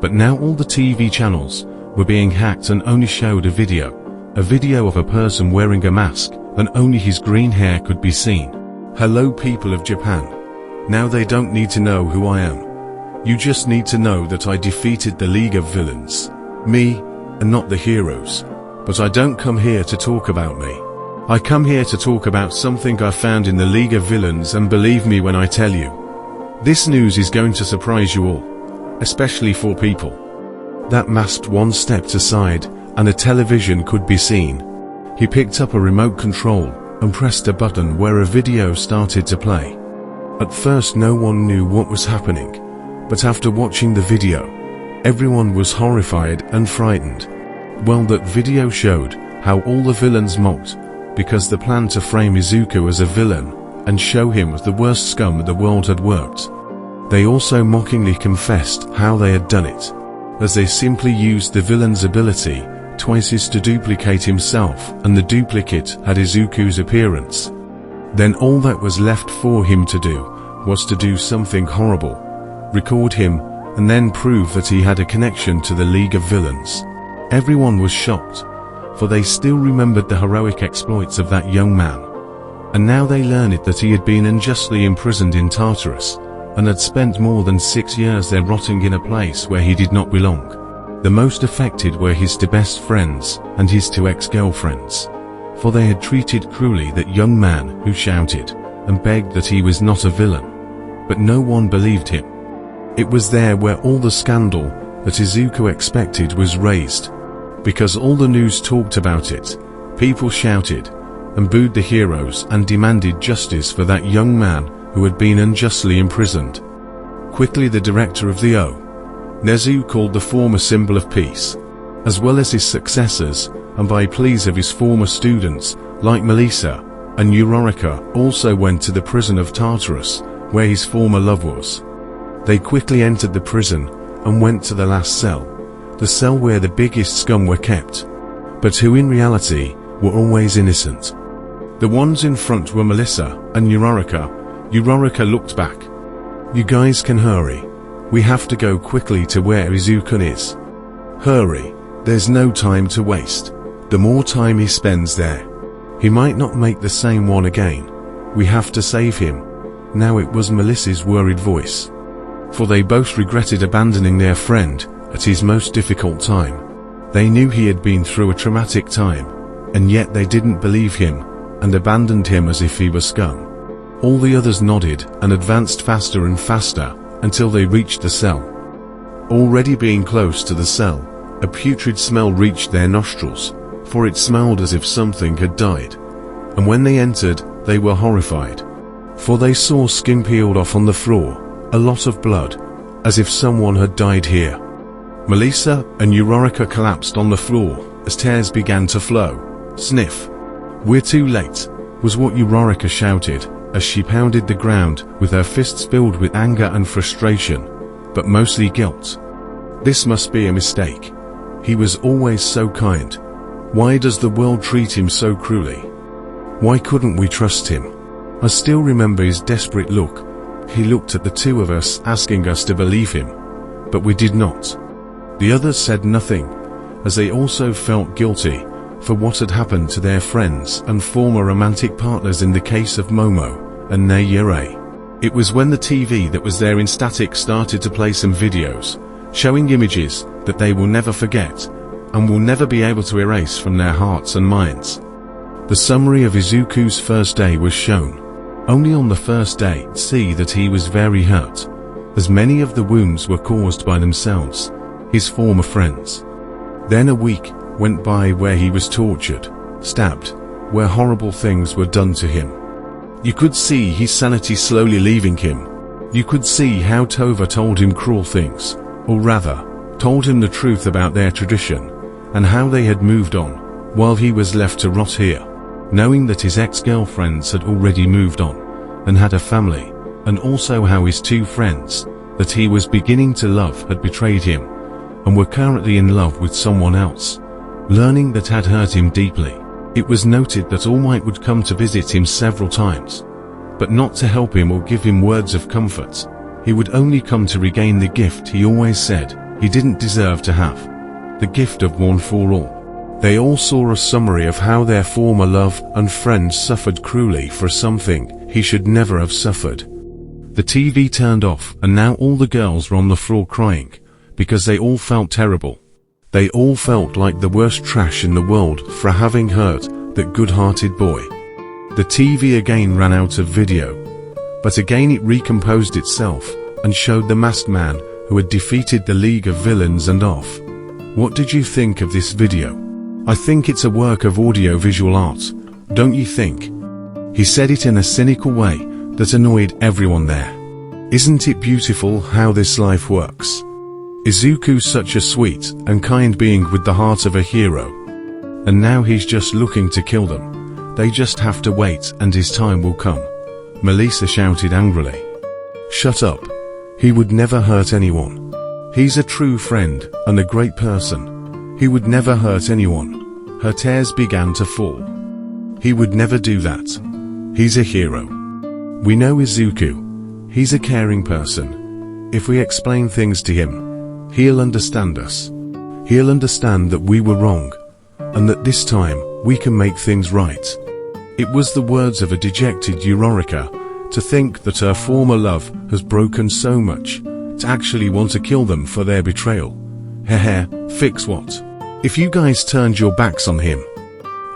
but now all the TV channels were being hacked and only showed a video of a person wearing a mask, and only his green hair could be seen. Hello people of Japan. Now they don't need to know who I am. You just need to know that I defeated the League of Villains. Me, and not the heroes. But I don't come here to talk about me. I come here to talk about something I found in the League of Villains, and believe me when I tell you, this news is going to surprise you all, especially for people. That masked one stepped aside, and a television could be seen. He picked up a remote control, and pressed a button where a video started to play. At first no one knew what was happening, but after watching the video, everyone was horrified and frightened. Well, that video showed how all the villains mocked, because the plan to frame Izuku as a villain, and show him as the worst scum the world had worked. They also mockingly confessed how they had done it, as they simply used the villain's ability twice to duplicate himself, and the duplicate had Izuku's appearance. Then all that was left for him to do was to do something horrible, record him, and then prove that he had a connection to the League of Villains. Everyone was shocked, for they still remembered the heroic exploits of that young man. And now they learned that he had been unjustly imprisoned in Tartarus, and had spent more than 6 years there rotting in a place where he did not belong. The most affected were his two best friends, and his two ex-girlfriends, for they had treated cruelly that young man who shouted and begged that he was not a villain. But no one believed him. It was there where all the scandal that Izuku expected was raised. Because all the news talked about it, people shouted and booed the heroes and demanded justice for that young man who had been unjustly imprisoned. Quickly the director of the Nezu called the former symbol of peace, as well as his successors, and by pleas of his former students, like Melissa and Uraraka, also went to the prison of Tartarus, where his former love was. They quickly entered the prison and went to the last cell, the cell where the biggest scum were kept, but who in reality were always innocent. The ones in front were Melissa and Uraraka. Uraraka looked back. "You guys can hurry. We have to go quickly to where Izuku is. Hurry, there's no time to waste. The more time he spends there, he might not make the same one again. We have to save him." Now it was Melissa's worried voice, for they both regretted abandoning their friend at his most difficult time. They knew he had been through a traumatic time, and yet they didn't believe him, and abandoned him as if he were scum. All the others nodded and advanced faster and faster, until they reached the cell. Already being close to the cell, a putrid smell reached their nostrils, for it smelled as if something had died. And when they entered, they were horrified, for they saw skin peeled off on the floor, a lot of blood, as if someone had died here. Melissa and Uraraka collapsed on the floor as tears began to flow. Sniff. "We're too late," was what Uraraka shouted, as she pounded the ground with her fists filled with anger and frustration, but mostly guilt. This must be a mistake. He was always so kind. Why does the world treat him so cruelly? Why couldn't we trust him? I still remember his desperate look. He looked at the two of us, asking us to believe him, but we did not. The others said nothing, as they also felt guilty for what had happened to their friends and former romantic partners in the case of Momo and Nayure. It was when the TV that was there in static started to play some videos, showing images that they will never forget, and will never be able to erase from their hearts and minds. The summary of Izuku's first day was shown. Only on the first day, see that he was very hurt, as many of the wounds were caused by themselves, his former friends. Then a week went by where he was tortured, stabbed, where horrible things were done to him. You could see his sanity slowly leaving him. You could see how Tova told him cruel things, or rather, told him the truth about their tradition, and how they had moved on, while he was left to rot here, knowing that his ex-girlfriends had already moved on, and had a family, and also how his two friends, that he was beginning to love, had betrayed him, and were currently in love with someone else. Learning that had hurt him deeply. It was noted that All Might would come to visit him several times, but not to help him or give him words of comfort. He would only come to regain the gift he always said he didn't deserve to have, the gift of one for all. They all saw a summary of how their former love and friends suffered cruelly for something he should never have suffered. The TV turned off, and now all the girls were on the floor crying, because they all felt terrible. They all felt like the worst trash in the world for having hurt that good-hearted boy. The TV again ran out of video, but again it recomposed itself and showed the masked man who had defeated the League of Villains and off. What did you think of this video? I think it's a work of audio-visual art, don't you think? He said it in a cynical way that annoyed everyone there. Isn't it beautiful how this life works? Izuku's such a sweet and kind being with the heart of a hero. And now he's just looking to kill them. They just have to wait and his time will come. Melissa shouted angrily. Shut up. He would never hurt anyone. He's a true friend and a great person. He would never hurt anyone. Her tears began to fall. He would never do that. He's a hero. We know Izuku. He's a caring person. If we explain things to him, he'll understand us. He'll understand that we were wrong, and that this time we can make things right. It was the words of a dejected Eurorica. To think that her former love has broken so much, to actually want to kill them for their betrayal. Heh, fix what? If you guys turned your backs on him,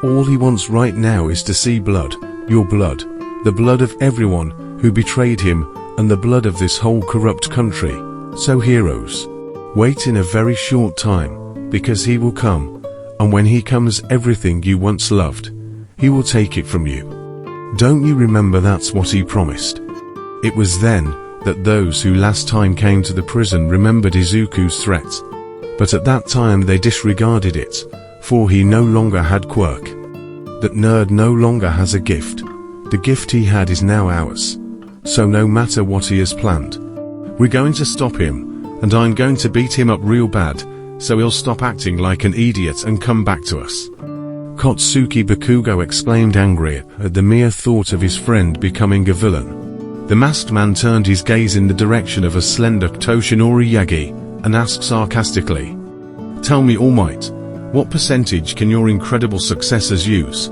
all he wants right now is to see blood, your blood, the blood of everyone who betrayed him, and the blood of this whole corrupt country. So heroes, wait in a very short time, because he will come, and when he comes, everything you once loved, he will take it from you. Don't you remember that's what he promised? It was then that those who last time came to the prison remembered Izuku's threat. But at that time they disregarded it, for he no longer had quirk. That nerd no longer has a gift. The gift he had is now ours. So no matter what he has planned, we're going to stop him, and I'm going to beat him up real bad, so he'll stop acting like an idiot and come back to us. Kotsuki Bakugo exclaimed angry at the mere thought of his friend becoming a villain. The masked man turned his gaze in the direction of a slender Toshinori Yagi, and asked sarcastically, "Tell me, All Might, what percentage can your incredible successors use?"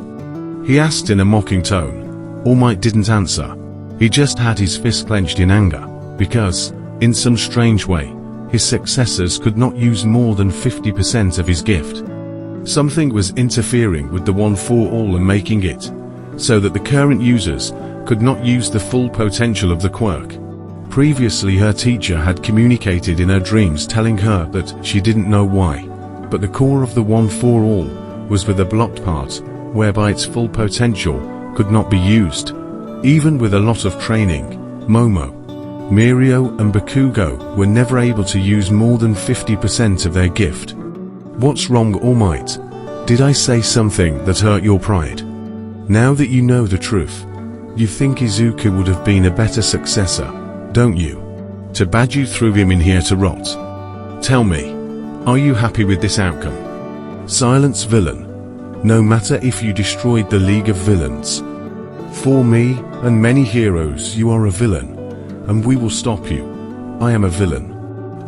He asked in a mocking tone. All Might didn't answer. He just had his fist clenched in anger, because, in some strange way, his successors could not use more than 50% of his gift. Something was interfering with the one for all and making it so that the current users could not use the full potential of the quirk. Previously her teacher had communicated in her dreams telling her that she didn't know why, but the core of the one for all was with a blocked part, whereby its full potential could not be used. Even with a lot of training, Momo, Mirio and Bakugo were never able to use more than 50% of their gift. What's wrong, All Might? Did I say something that hurt your pride? Now that you know the truth, you think Izuku would have been a better successor, don't you? To badge you threw him in here to rot. Tell me, are you happy with this outcome? Silence, villain. No matter if you destroyed the League of Villains. For me and many heroes you are a villain, and we will stop you. I am a villain.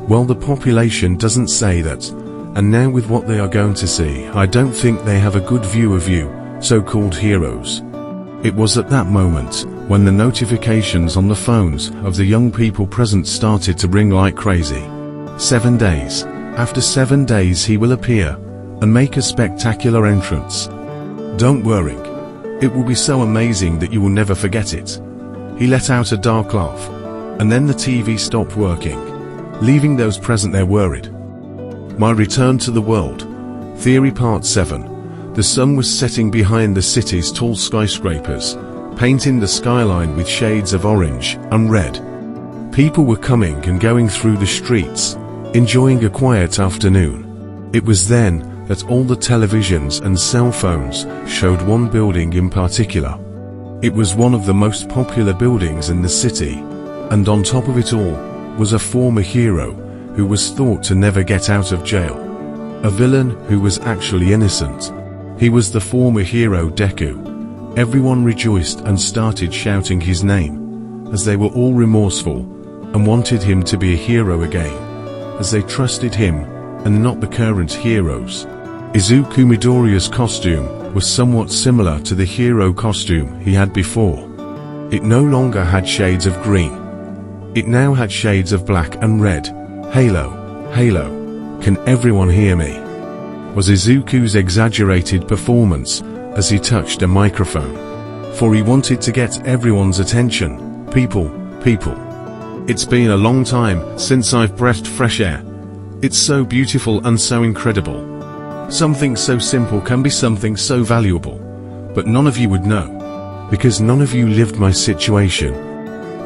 Well, the population doesn't say that. And now with what they are going to see, I don't think they have a good view of you, so-called heroes. It was at that moment when the notifications on the phones of the young people present started to ring like crazy. 7 days. After 7 days he will appear and make a spectacular entrance. Don't worry. It will be so amazing that you will never forget it. He let out a dark laugh, and then the TV stopped working, leaving those present there worried. My return to the world. Theory Part 7. The sun was setting behind the city's tall skyscrapers, painting the skyline with shades of orange and red. People were coming and going through the streets, enjoying a quiet afternoon. It was then that all the televisions and cell phones showed one building in particular. It was one of the most popular buildings in the city, and on top of it all was a former hero who was thought to never get out of jail. A villain who was actually innocent. He was the former hero Deku. Everyone rejoiced and started shouting his name, as they were all remorseful, and wanted him to be a hero again, as they trusted him, and not the current heroes. Izuku Midoriya's costume was somewhat similar to the hero costume he had before. It no longer had shades of green. It now had shades of black and red. Halo, halo, can everyone hear me? Was Izuku's exaggerated performance as he touched a microphone. For he wanted to get everyone's attention. People. It's been a long time since I've breathed fresh air. It's so beautiful and so incredible. Something so simple can be something so valuable. But none of you would know, because none of you lived my situation.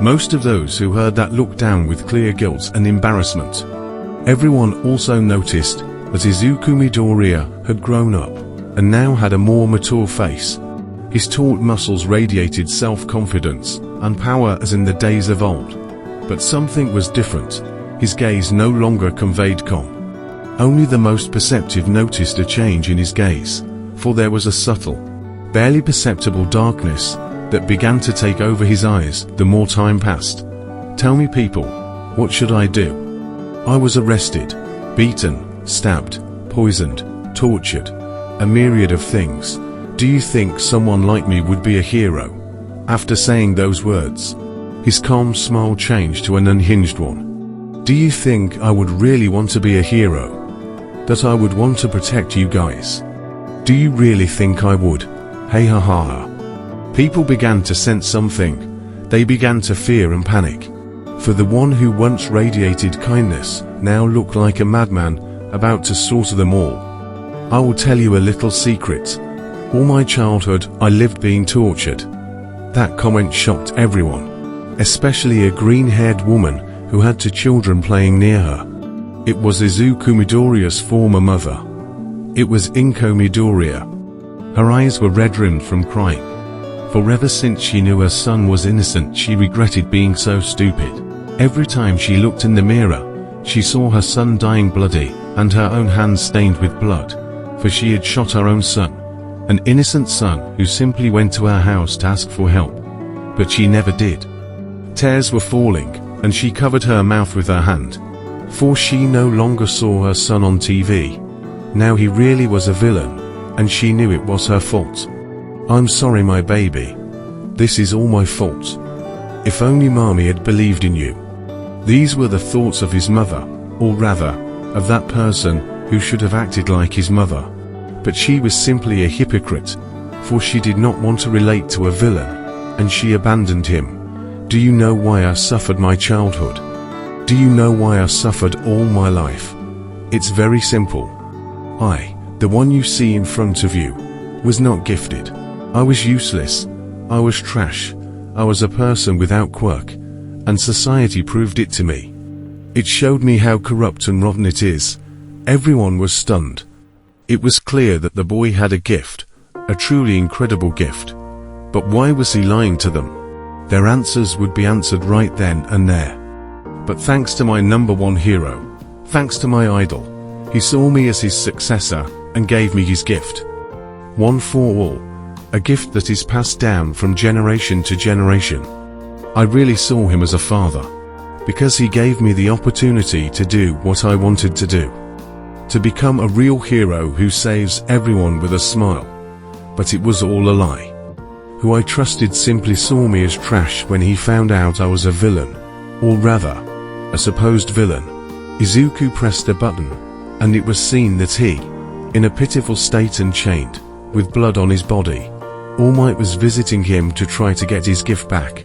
Most of those who heard that looked down with clear guilt and embarrassment. Everyone also noticed that Izuku Midoriya had grown up, and now had a more mature face. His taut muscles radiated self-confidence and power as in the days of old. But something was different. His gaze no longer conveyed calm. Only the most perceptive noticed a change in his gaze, for there was a subtle, barely perceptible darkness that began to take over his eyes the more time passed. Tell me, people, what should I do? I was arrested, beaten, stabbed, poisoned, tortured, a myriad of things. Do you think someone like me would be a hero? After saying those words, his calm smile changed to an unhinged one. Do you think I would really want to be a hero? That I would want to protect you guys? Do you really think I would? Hey ha ha ha. People began to sense something. They began to fear and panic. For the one who once radiated kindness now looked like a madman about to slaughter them all. I will tell you a little secret. All my childhood I lived being tortured. That comment shocked everyone, especially a green-haired woman who had two children playing near her. It was Izuku Midoriya's former mother. It was Inko Midoriya. Her eyes were red-rimmed from crying. For ever since she knew her son was innocent, she regretted being so stupid. Every time she looked in the mirror, she saw her son dying bloody, and her own hands stained with blood, for she had shot her own son, an innocent son who simply went to her house to ask for help. But she never did. Tears were falling, and she covered her mouth with her hand, for she no longer saw her son on TV. Now he really was a villain, and she knew it was her fault. I'm sorry, my baby. This is all my fault. If only Mommy had believed in you. These were the thoughts of his mother, or rather, of that person who should have acted like his mother. But she was simply a hypocrite, for she did not want to relate to a villain, and she abandoned him. Do you know why I suffered my childhood? Do you know why I suffered all my life? It's very simple. I, the one you see in front of you, was not gifted. I was useless. I was trash. I was a person without quirk, and society proved it to me. It showed me how corrupt and rotten it is. Everyone was stunned. It was clear that the boy had a gift, a truly incredible gift. But why was he lying to them? Their answers would be answered right then and there. But thanks to my number one hero, thanks to my idol, he saw me as his successor and gave me his gift. One for all, a gift that is passed down from generation to generation. I really saw him as a father, because he gave me the opportunity to do what I wanted to do. To become a real hero who saves everyone with a smile. But it was all a lie. Who I trusted simply saw me as trash when he found out I was a villain, or rather, a supposed villain. Izuku pressed a button, and it was seen that he, in a pitiful state and chained, with blood on his body, All Might was visiting him to try to get his gift back.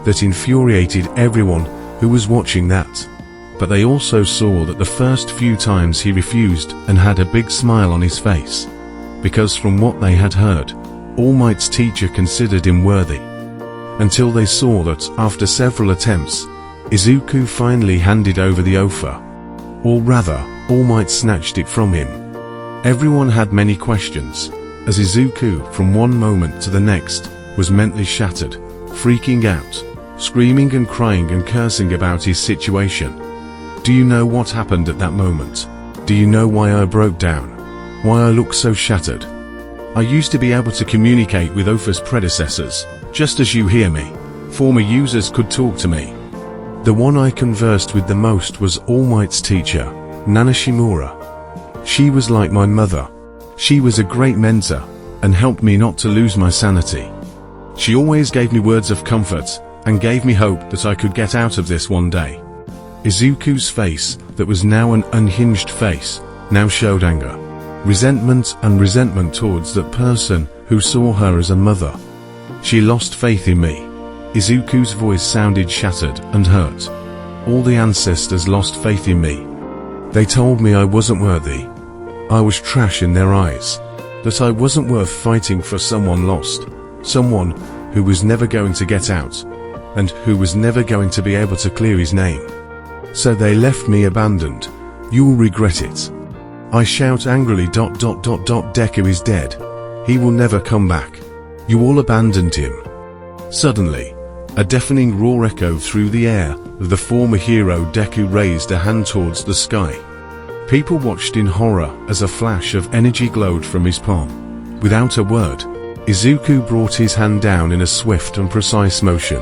That infuriated everyone who was watching that. But they also saw that the first few times he refused and had a big smile on his face. Because from what they had heard, All Might's teacher considered him worthy. Until they saw that, after several attempts, Izuku finally handed over the offer. Or rather, All Might snatched it from him. Everyone had many questions, as Izuku, from one moment to the next, was mentally shattered, freaking out, screaming and crying and cursing about his situation. Do you know what happened at that moment? Do you know why I broke down? Why I look so shattered? I used to be able to communicate with Ofa's predecessors, just as you hear me. Former users could talk to me. The one I conversed with the most was All Might's teacher, Nana Shimura. She was like my mother. She was a great mentor, and helped me not to lose my sanity. She always gave me words of comfort, and gave me hope that I could get out of this one day. Izuku's face, that was now an unhinged face, now showed anger, resentment towards that person who saw her as a mother. She lost faith in me. Izuku's voice sounded shattered and hurt. All the ancestors lost faith in me. They told me I wasn't worthy. I was trash in their eyes. That I wasn't worth fighting for someone lost. Someone who was never going to get out. And who was never going to be able to clear his name. So they left me abandoned. You'll regret it. I shout angrily. Deku is dead. He will never come back. You all abandoned him. Suddenly, a deafening roar echoed through the air. The former hero Deku raised a hand towards the sky. People watched in horror as a flash of energy glowed from his palm. Without a word, Izuku brought his hand down in a swift and precise motion.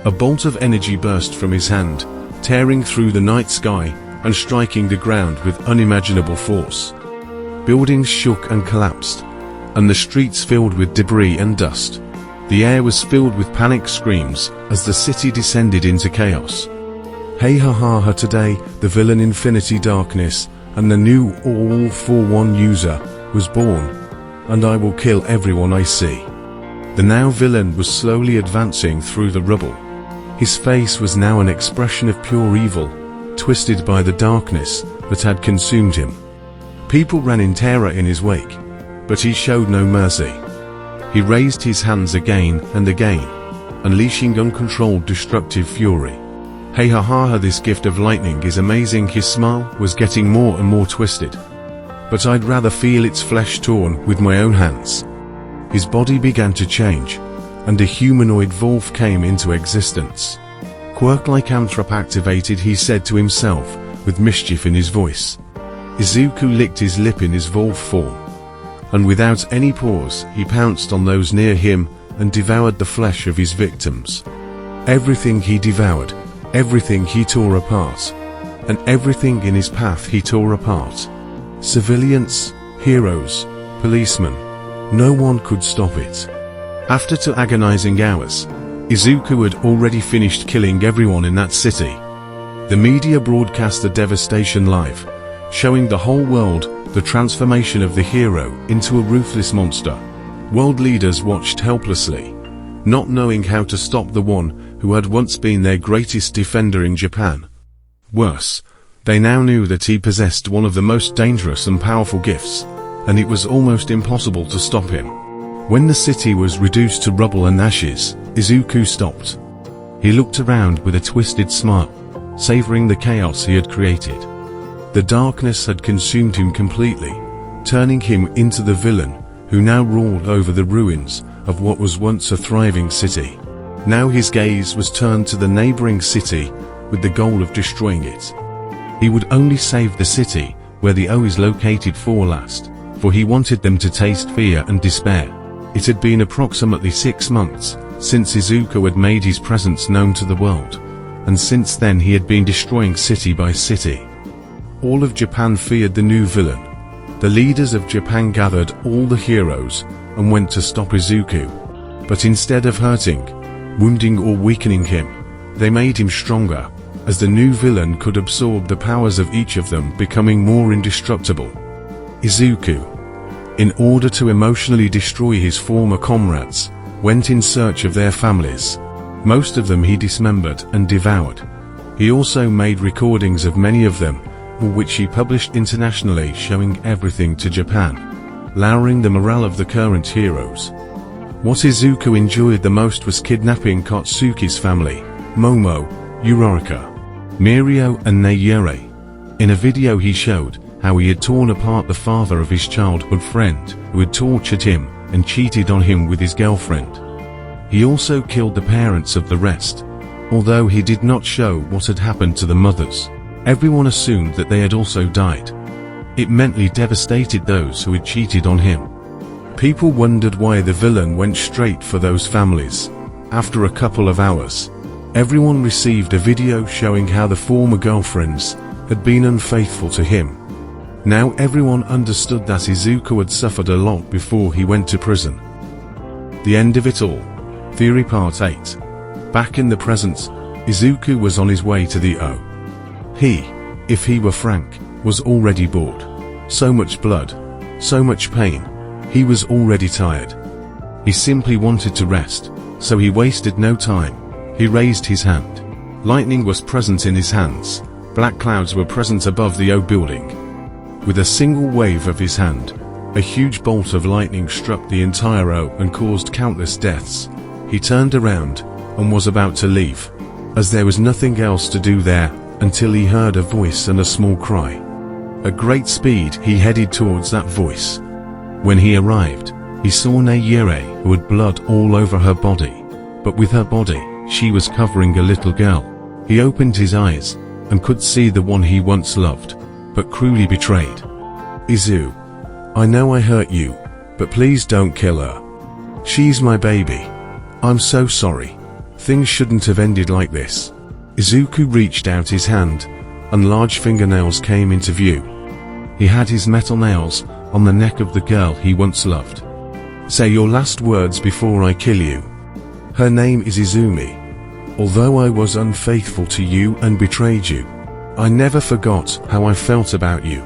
A bolt of energy burst from his hand, tearing through the night sky and striking the ground with unimaginable force. Buildings shook and collapsed, and the streets filled with debris and dust. The air was filled with panic screams as the city descended into chaos. Hey ha ha ha, today the villain Infinity Darkness and the new All-for-One user was born, and I will kill everyone I see. The now villain was slowly advancing through the rubble. His face was now an expression of pure evil, twisted by the darkness that had consumed him. People ran in terror in his wake, but he showed no mercy. He raised his hands again and again, unleashing uncontrolled destructive fury. Hey ha ha ha, this gift of lightning is amazing. His smile was getting more and more twisted. But I'd rather feel its flesh torn with my own hands. His body began to change, and a humanoid wolf came into existence. Quirk-like Anthrop activated, he said to himself, with mischief in his voice. Izuku licked his lip in his wolf form, and without any pause he pounced on those near him and devoured the flesh of his victims. Everything he devoured, everything he tore apart, and everything in his path he tore apart. Civilians, heroes, policemen, no one could stop it. After 2 agonizing hours, Izuku had already finished killing everyone in that city. The media broadcast the devastation live, showing the whole world the transformation of the hero into a ruthless monster. World leaders watched helplessly, not knowing how to stop the one who had once been their greatest defender in Japan. Worse, they now knew that he possessed one of the most dangerous and powerful gifts, and it was almost impossible to stop him. When the city was reduced to rubble and ashes, Izuku stopped. He looked around with a twisted smile, savoring the chaos he had created. The darkness had consumed him completely, turning him into the villain who now ruled over the ruins of what was once a thriving city. Now his gaze was turned to the neighboring city with the goal of destroying it. He would only save the city where the O is located for last, for he wanted them to taste fear and despair. It had been approximately 6 months since Izuku had made his presence known to the world, and since then he had been destroying city by city. All of Japan feared the new villain. The leaders of Japan gathered all the heroes and went to stop Izuku. But instead of hurting, wounding or weakening him, they made him stronger, as the new villain could absorb the powers of each of them, becoming more indestructible. Izuku, in order to emotionally destroy his former comrades, went in search of their families. Most of them he dismembered and devoured. He also made recordings of many of them, which he published internationally, showing everything to Japan, lowering the morale of the current heroes. What Izuku enjoyed the most was kidnapping Katsuki's family, Momo, Uraraka, Mirio and Nayure. In a video he showed how he had torn apart the father of his childhood friend, who had tortured him and cheated on him with his girlfriend. He also killed the parents of the rest. Although he did not show what had happened to the mothers, everyone assumed that they had also died. It mentally devastated those who had cheated on him. People wondered why the villain went straight for those families. After a couple of hours, everyone received a video showing how the former girlfriends had been unfaithful to him. Now everyone understood that Izuku had suffered a lot before he went to prison. The end of it all. Theory Part 8. Back in the present, Izuku was on his way to the O. He, if he were frank, was already bored. So much blood, so much pain. He was already tired. He simply wanted to rest, so he wasted no time. He raised his hand. Lightning was present in his hands. Black clouds were present above the O building. With a single wave of his hand, a huge bolt of lightning struck the entire O and caused countless deaths. He turned around and was about to leave, as there was nothing else to do there, until he heard a voice and a small cry. At great speed he headed towards that voice. When he arrived, he saw Nayure, who had blood all over her body, but with her body, she was covering a little girl. He opened his eyes and could see the one he once loved, but cruelly betrayed. Izu, I know I hurt you, but please don't kill her. She's my baby. I'm so sorry. Things shouldn't have ended like this. Izuku reached out his hand, and large fingernails came into view. He had his metal nails on the neck of the girl he once loved. Say your last words before I kill you. Her name is Izumi. Although I was unfaithful to you and betrayed you, I never forgot how I felt about you,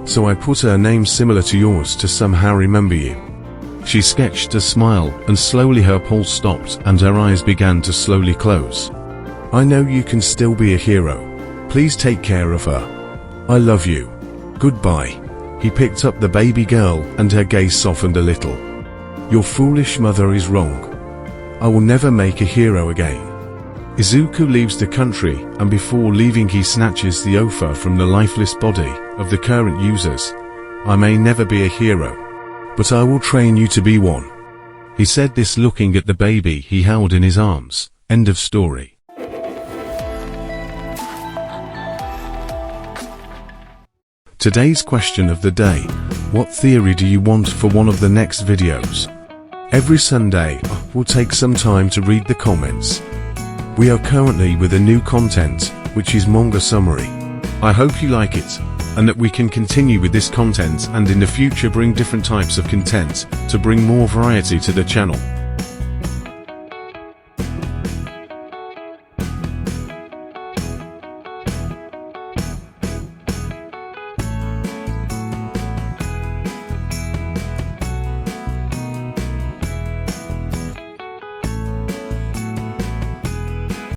so I put her name similar to yours to somehow remember you. She sketched a smile, and slowly her pulse stopped and her eyes began to slowly close. I know you can still be a hero. Please take care of her. I love you. Goodbye. He picked up the baby girl and her gaze softened a little. Your foolish mother is wrong. I will never make a hero again. Izuku leaves the country, and before leaving he snatches the Ofa from the lifeless body of the current users. I may never be a hero, but I will train you to be one. He said this looking at the baby he held in his arms. End of story. Today's question of the day: what theory do you want for one of the next videos? Every Sunday, we'll take some time to read the comments. We are currently with a new content, which is manga summary. I hope you like it, and that we can continue with this content and in the future bring different types of content to bring more variety to the channel.